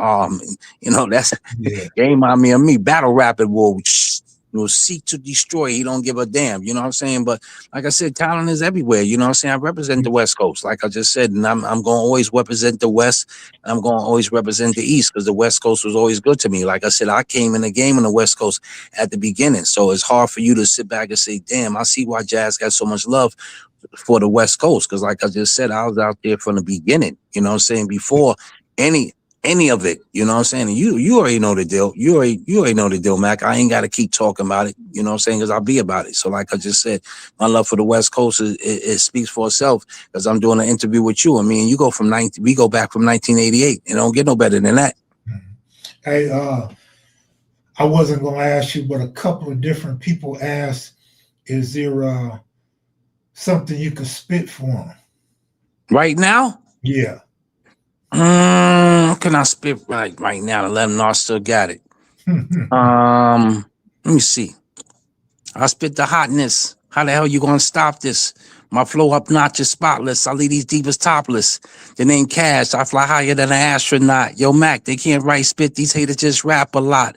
that's Yeah, Game. I mean, battle rapper will seek to destroy. He don't give a damn. You know what I'm saying? But like I said, talent is everywhere. You know what I'm saying? I represent the West Coast, like I just said, and I'm going to always represent the West. And I'm going to always represent the East because the West Coast was always good to me. Like I said, I came in the game in the West Coast at the beginning, so it's hard for you to sit back and say, "Damn, I see why Jazz got so much love for the West Coast." Because, like I just said, I was out there from the beginning. You know what I'm saying? Before any any of it, you know what I'm saying? And you already know the deal. You already know the deal, Mac. I ain't got to keep talking about it, you know what I'm saying? Because I'll be about it. So like I just said, my love for the West Coast it speaks for itself because I'm doing an interview with you. I mean, we go back from 1988. It don't get no better than that. mhm. Hey, I wasn't going to ask you, but a couple of different people asked, is there something you could spit for them? Right now, Yeah. can I spit right now to let them know I still got it? Yeah. Let me see. I spit the hotness. How the hell you gonna stop this? My flow obnoxious, spotless. I leave these divas topless. The name Cash. I fly higher than an astronaut. Yo, Mac, they can't write spit. These haters just rap a lot.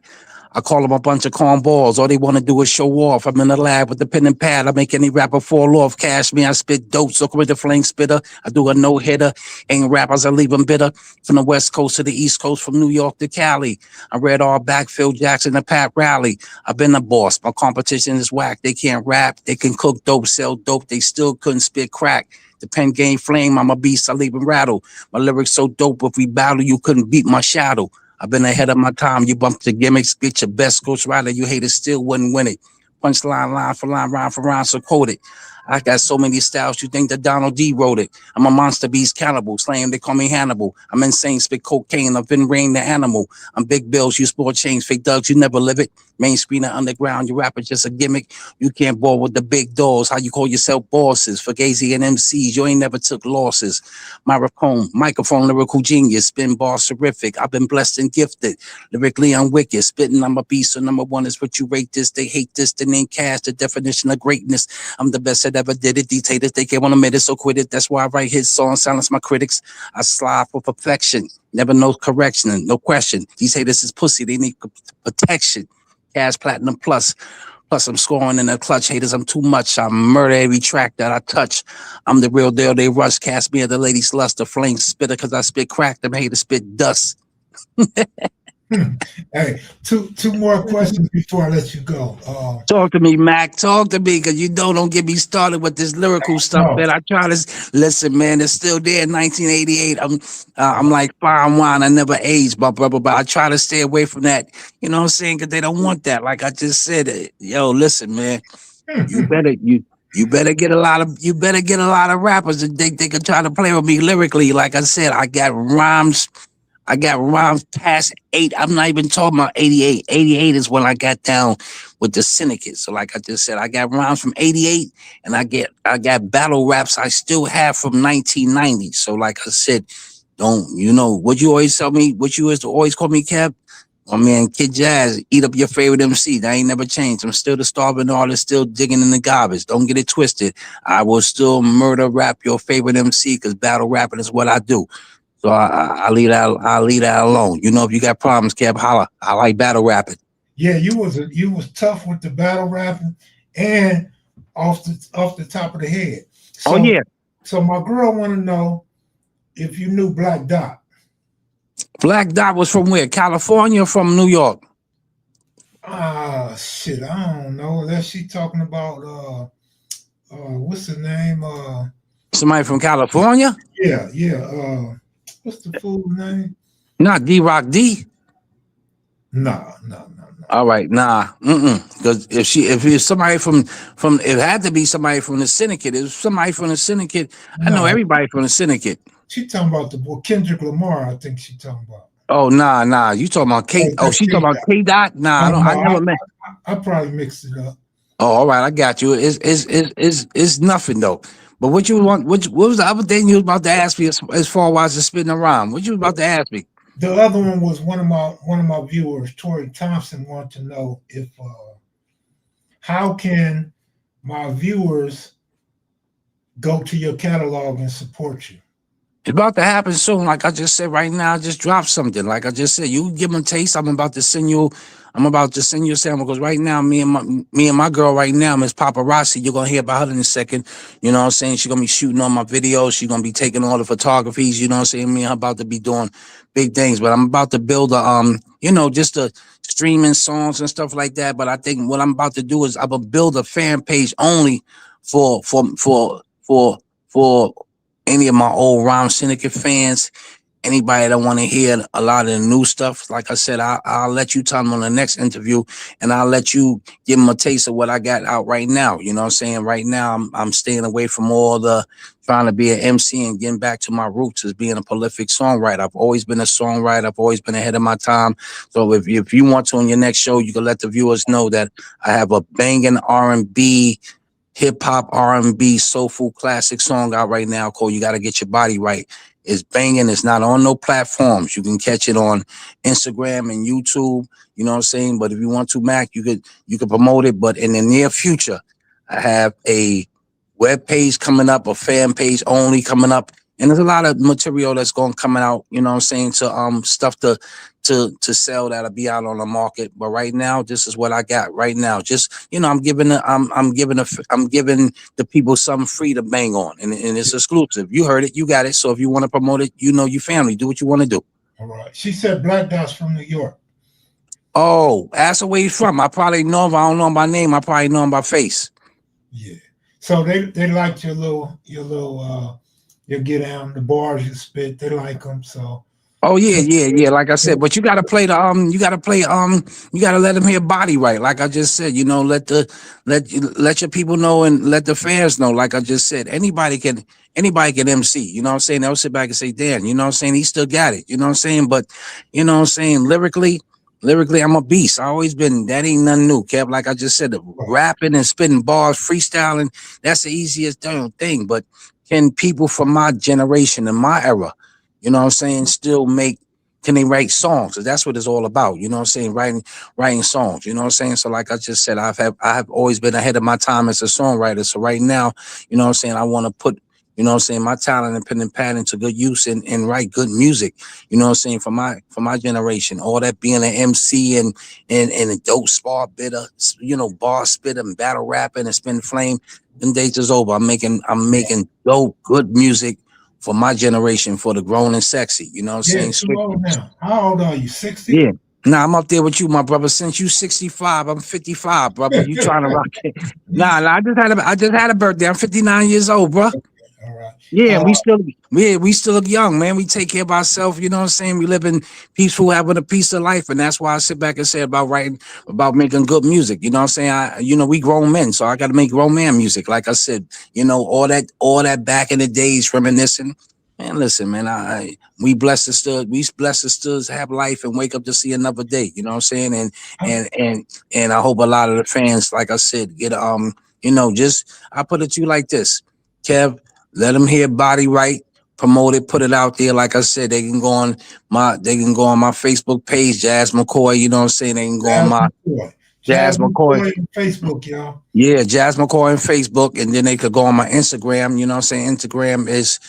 I call them a bunch of cornballs. All they want to do is show off. I'm in the lab with the pen and pad. I make any rapper fall off. Cashmere, I spit dope. So with the flame spitter. I do a no-hitter. Ain't rappers, I leave them bitter. From the West Coast to the East Coast, from New York to Cali. I read all back, Phil Jackson and Pat Riley. I've been a boss. My competition is whack. They can't rap. They can cook dope, sell dope. They still couldn't spit crack. The pen game flame. I'm a beast. I leave them rattle. My lyrics so dope. If we battle, you couldn't beat my shadow. I've been ahead of my time. You bump the gimmicks, get your best ghostwriter. You haters still wouldn't win it. Punchline, line for line, rhyme for rhyme, so quote it. I got so many styles, you think that Donald D wrote it. I'm a monster beast cannibal. Slam, they call me Hannibal. I'm insane, spit cocaine. I've been rain the animal. I'm big bills, you sport chains. Fake thugs, you never live it. Main screen and underground, you rap is just a gimmick. You can't ball with the big dogs. How you call yourself bosses? Fugazi and MCs, you ain't never took losses. Microphone, lyrical genius. Spin bars terrific. I've been blessed and gifted. Lyrically, I'm wicked. Spitting, I'm a beast. So number one is what you rate this. They hate this. The name cast, the definition of greatness. I'm the best that ever did it. These haters, they can't want to admit it, so quit it. That's why I write his songs, silence my critics. I slide for perfection. Never no correction, no question. These haters is pussy. They need protection. Cash Platinum Plus. Plus, I'm scoring in the clutch. Haters, I'm too much. I murder every track that I touch. I'm the real deal. They rush. Cashmere, the ladies lust. The flame spitter because I spit crack. Them haters spit dust. Hey, two more questions before I let you go. Talk to me, Mac. Talk to me, because you don't get me started with this lyrical stuff, no. man. I try to listen, man. It's still there in 1988. I'm like fine wine. I never aged, my brother, but I try to stay away from that. You know what I'm saying? Because they don't want that. Like I just said, yo, listen, man. You better get a lot of rappers that they can try to play with me lyrically. Like I said, I got rhymes past 8. I'm not even talking about 88. 88 is when I got down with the Syndicate. So like I just said, I got rhymes from 88 and I got battle raps I still have from 1990. So like I said, what you always tell me, what you used to always call me, Cap? My man, Kid Jazz, eat up your favorite MC. That ain't never changed. I'm still the starving artist, still digging in the garbage. Don't get it twisted. I will still murder rap your favorite MC because battle rapping is what I do. So I leave that alone. You know, if you got problems, Kev, holla. I like battle rapping. Yeah, you was tough with the battle rapping and off the top of the head. So, Oh yeah. So my girl want to know if you knew Black Dot. Black Dot was from where? California or from New York? Shit, I don't know. Unless she talking about what's the name? Somebody from California? Yeah. What's the fool's name? Not D-Rock D. No. All right, nah. Because if it's somebody from it had to be somebody from the Syndicate. It was somebody from the Syndicate. I know everybody from the Syndicate. She talking about the boy Kendrick Lamar, I think she talking about. Oh, nah. You talking about K? Oh, she talking about K Dot? Nah, I never met. I probably mixed it up. Oh, all right, I got you. It's nothing though. But what you want? What was the other thing you was about to ask me as far as the spitting around? What you was about to ask me? The other one was one of my viewers, Tori Thompson, wanted to know if how can my viewers go to your catalog and support you? It's about to happen soon. Like I just said, right now, I just dropped something. Like I just said, you give them a taste. I'm about to send you a sample because right now, me and my girl right now, Miss Paparazzi, you're gonna hear about her in a second. You know what I'm saying? She's gonna be shooting all my videos. She's gonna be taking all the photographies. You know what I'm saying? Me and her about to be doing big things. But I'm about to build a just a streaming songs and stuff like that. But I think what I'm about to do is I'm gonna build a fan page only for any of my old Rhyme Syndicate fans, anybody that want to hear a lot of the new stuff. Like I said, I'll let you tell them on the next interview, and I'll let you give them a taste of what I got out right now. You know what I'm saying? Right now, I'm staying away from all the trying to be an MC and getting back to my roots as being a prolific songwriter. I've always been a songwriter. I've always been ahead of my time. So if you want to on your next show, you can let the viewers know that I have a banging R&B, hip-hop, R&B, soulful classic song out right now called You Gotta Get Your Body Right. It's banging. It's not on no platforms. You can catch it on Instagram and YouTube. You know what I'm saying? But if you want to, Mac, you could promote it. But in the near future, I have a web page coming up, a fan page only coming up. And there's a lot of material that's going coming out, you know what I'm saying, to stuff to sell that'll be out on the market. But right now, this is what I got right now. Just, I'm giving the people something free to bang on, and it's exclusive. You heard it, you got it. So if you want to promote it, your family, do what you want to do. All right. She said Black Dot's from New York. Oh, ask her where he's from. I probably know him. I don't know him by name. I probably know him by face. Yeah. So they liked your get down, the bars you spit. They like them. So. Oh yeah. Like I said, but you gotta play you gotta let them hear body right. Like I just said, let your people know and let the fans know. Like I just said, anybody can MC. You know what I'm saying? They'll sit back and say, Dan, you know what I'm saying? He still got it. You know what I'm saying? But you know what I'm saying? Lyrically, I'm a beast. I always been. That ain't nothing new, Kev. Like I just said, the rapping and spitting bars, freestyling, that's the easiest thing. But can people from my generation and my era, you know what I'm saying, can they write songs? Because that's what it's all about. You know what I'm saying? Writing songs. You know what I'm saying? So like I just said, I have always been ahead of my time as a songwriter. So right now, you know what I'm saying, I want to put, you know what I'm saying, my talent and pen and pad into good use and write good music. You know what I'm saying, for my generation. All that being an MC and a dope bar bitter, bar spitter and battle rapping and spin flame. Them days is over. I'm making dope, good music for my generation, for the grown and sexy. You know what I'm saying? Too old now. How old are you? 60? Yeah. Nah, I'm up there with you, my brother. Since you 65, I'm 55, brother. You trying to rock it? Nah, I just had a birthday. I'm 59 years old, bro. All right. Yeah, we still look young, man. We take care of ourselves, you know what I'm saying? We live in peaceful, having a piece of life. And that's why I sit back and say about writing, about making good music. You know what I'm saying? We grown men, so I gotta make grown man music. Like I said, all that back in the days reminiscing. Man, listen, man, we blessed to still have life and wake up to see another day. You know what I'm saying? And I hope a lot of the fans, like I said, get I put it to you like this, Kev. Let them hear body right, promote it, put it out there. Like I said, they can go on my Facebook page, Jazz McCoy. You know what I'm saying? They can go on my Jazz McCoy on Facebook, y'all. Yeah, Jazz McCoy on Facebook, and then they could go on my Instagram. You know what I'm saying? Instagram is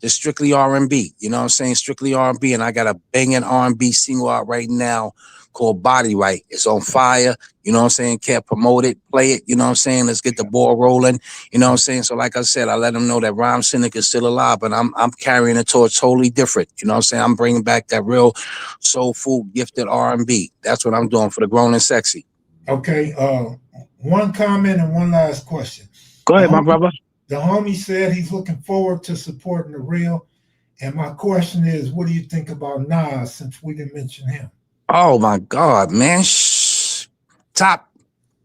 strictly R&B. You know what I'm saying? Strictly R&B, and I got a banging R&B single out right now called Body Right. It's on fire. You know what I'm saying? Can't promote it, play it. You know what I'm saying? Let's get the ball rolling. You know what I'm saying? So like I said, I let them know that Rhyme Syndicate is still alive, but I'm carrying it towards totally different. You know what I'm saying? I'm bringing back that real soulful, gifted R&B. That's what I'm doing for the grown and sexy. Okay. One comment and one last question. Go ahead, my brother. The homie said he's looking forward to supporting the real. And my question is, what do you think about Nas, since we didn't mention him? Oh my God, man. Top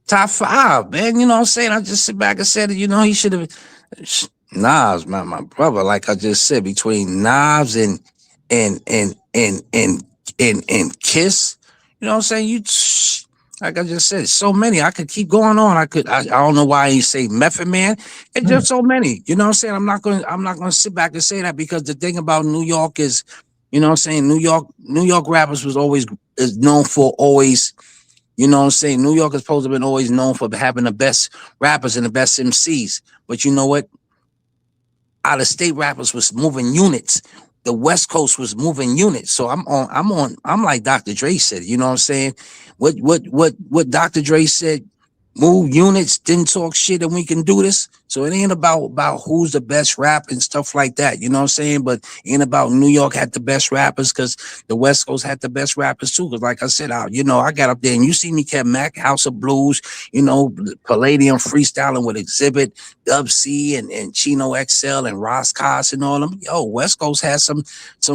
5, man. You know what I'm saying? I just sit back and said, he should have Nas, my brother. Like I just said, between Nas and Kiss, you know what I'm saying? Like I just said, so many. I could keep going on. I don't know why he say Method Man. It's just so many. You know what I'm saying? I'm not gonna sit back and say that, because the thing about New York is, you know what I'm saying, New York rappers is known for always, you know what I'm saying, New York is supposed to have been always known for having the best rappers and the best MCs. But you know what? Out of state rappers was moving units. The West Coast was moving units. So I'm like Dr. Dre said, you know what I'm saying? What Dr. Dre said, move units, didn't talk shit, and we can do this. So it ain't about who's the best rap and stuff like that, you know what I'm saying? But it ain't about New York had the best rappers, because the West Coast had the best rappers too. Because like I said, I got up there, and you see me, Kev Mac, House of Blues, Palladium freestyling with Exhibit, Dub C, and Chino XL and Ross Cos and all them. Yo, West Coast has some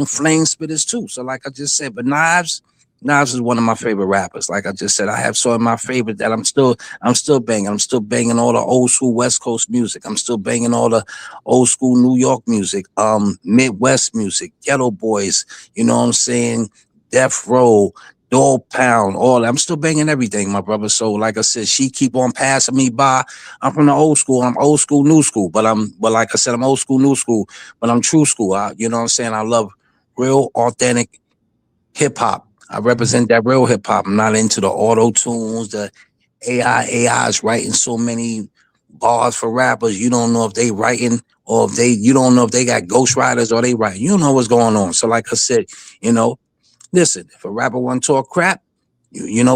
flame spitters too. So like I just said, but Nas is one of my favorite rappers. Like I just said, I have some of my favorite that I'm still banging. I'm still banging all the old school West Coast music. I'm still banging all the old school New York music, Midwest music, Ghetto Boys, you know what I'm saying, Death Row, Dog Pound, all that. I'm still banging everything, my brother. So like I said, she keep on passing me by. I'm from the old school. I'm old school, new school. But like I said, I'm old school, new school. But I'm true school. You know what I'm saying? I love real, authentic hip hop. I represent that real hip hop. I'm not into the auto tunes, the AIs writing so many bars for rappers. You don't know if they writing or if you don't know if they got ghostwriters or they writing. You don't know what's going on. So like I said, listen, if a rapper want to talk crap,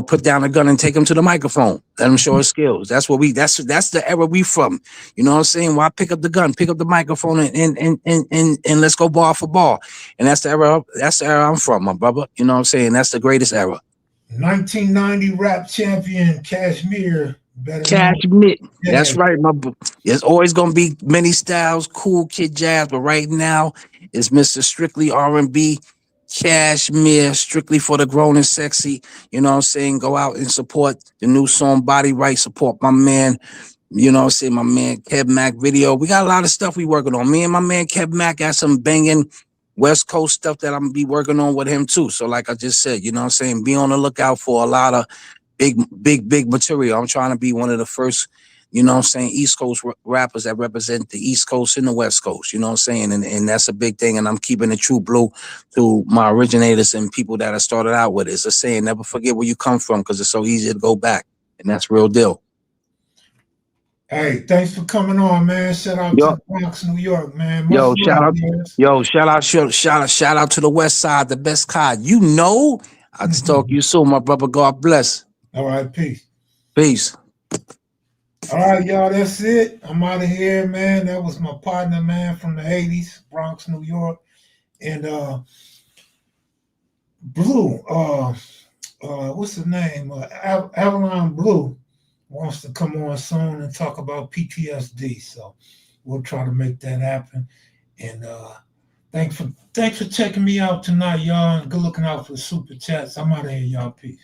put down a gun and take him to the microphone. Let him show his skills. That's the era we from. You know what I'm saying? Why pick up the gun, pick up the microphone and let's go bar for bar. And that's the era I'm from, my brother. You know what I'm saying? That's the greatest era. 1990 rap champion Cashmere. Cashmere. That's right, my bro. There's always gonna be many styles, cool kid jazz, but right now it's Mr. Strictly R&B. Cashmere, strictly for the grown and sexy. You know what I'm saying? Go out and support the new song Body Right. Support my man. You know what I'm saying? My man Kev Mack video. We got a lot of stuff we working on. Me and my man Kev Mack got some banging West Coast stuff that I'm gonna be working on with him too. So like I just said, you know what I'm saying? Be on the lookout for a lot of big material. I'm trying to be one of the first, you know what I'm saying, East Coast rappers that represent the East Coast and the West Coast, you know what I'm saying? And that's a big thing. And I'm keeping it true blue to my originators and people that I started out with. It's a saying, never forget where you come from, because it's so easy to go back. And that's real deal. Hey, thanks for coming on, man. Shout out to Bronx, New York, man. Shout out to the West Side, the best cod. I'll talk to you soon, my brother. God bless. All right, peace. Peace. All right, y'all, that's it. I'm out of here, man. That was my partner, man, from the 80s, Bronx, New York. And Blue, what's his name? Avalon Blue wants to come on soon and talk about PTSD. So we'll try to make that happen. And thanks for checking me out tonight, y'all. And good looking out for the super chats. I'm out of here, y'all. Peace.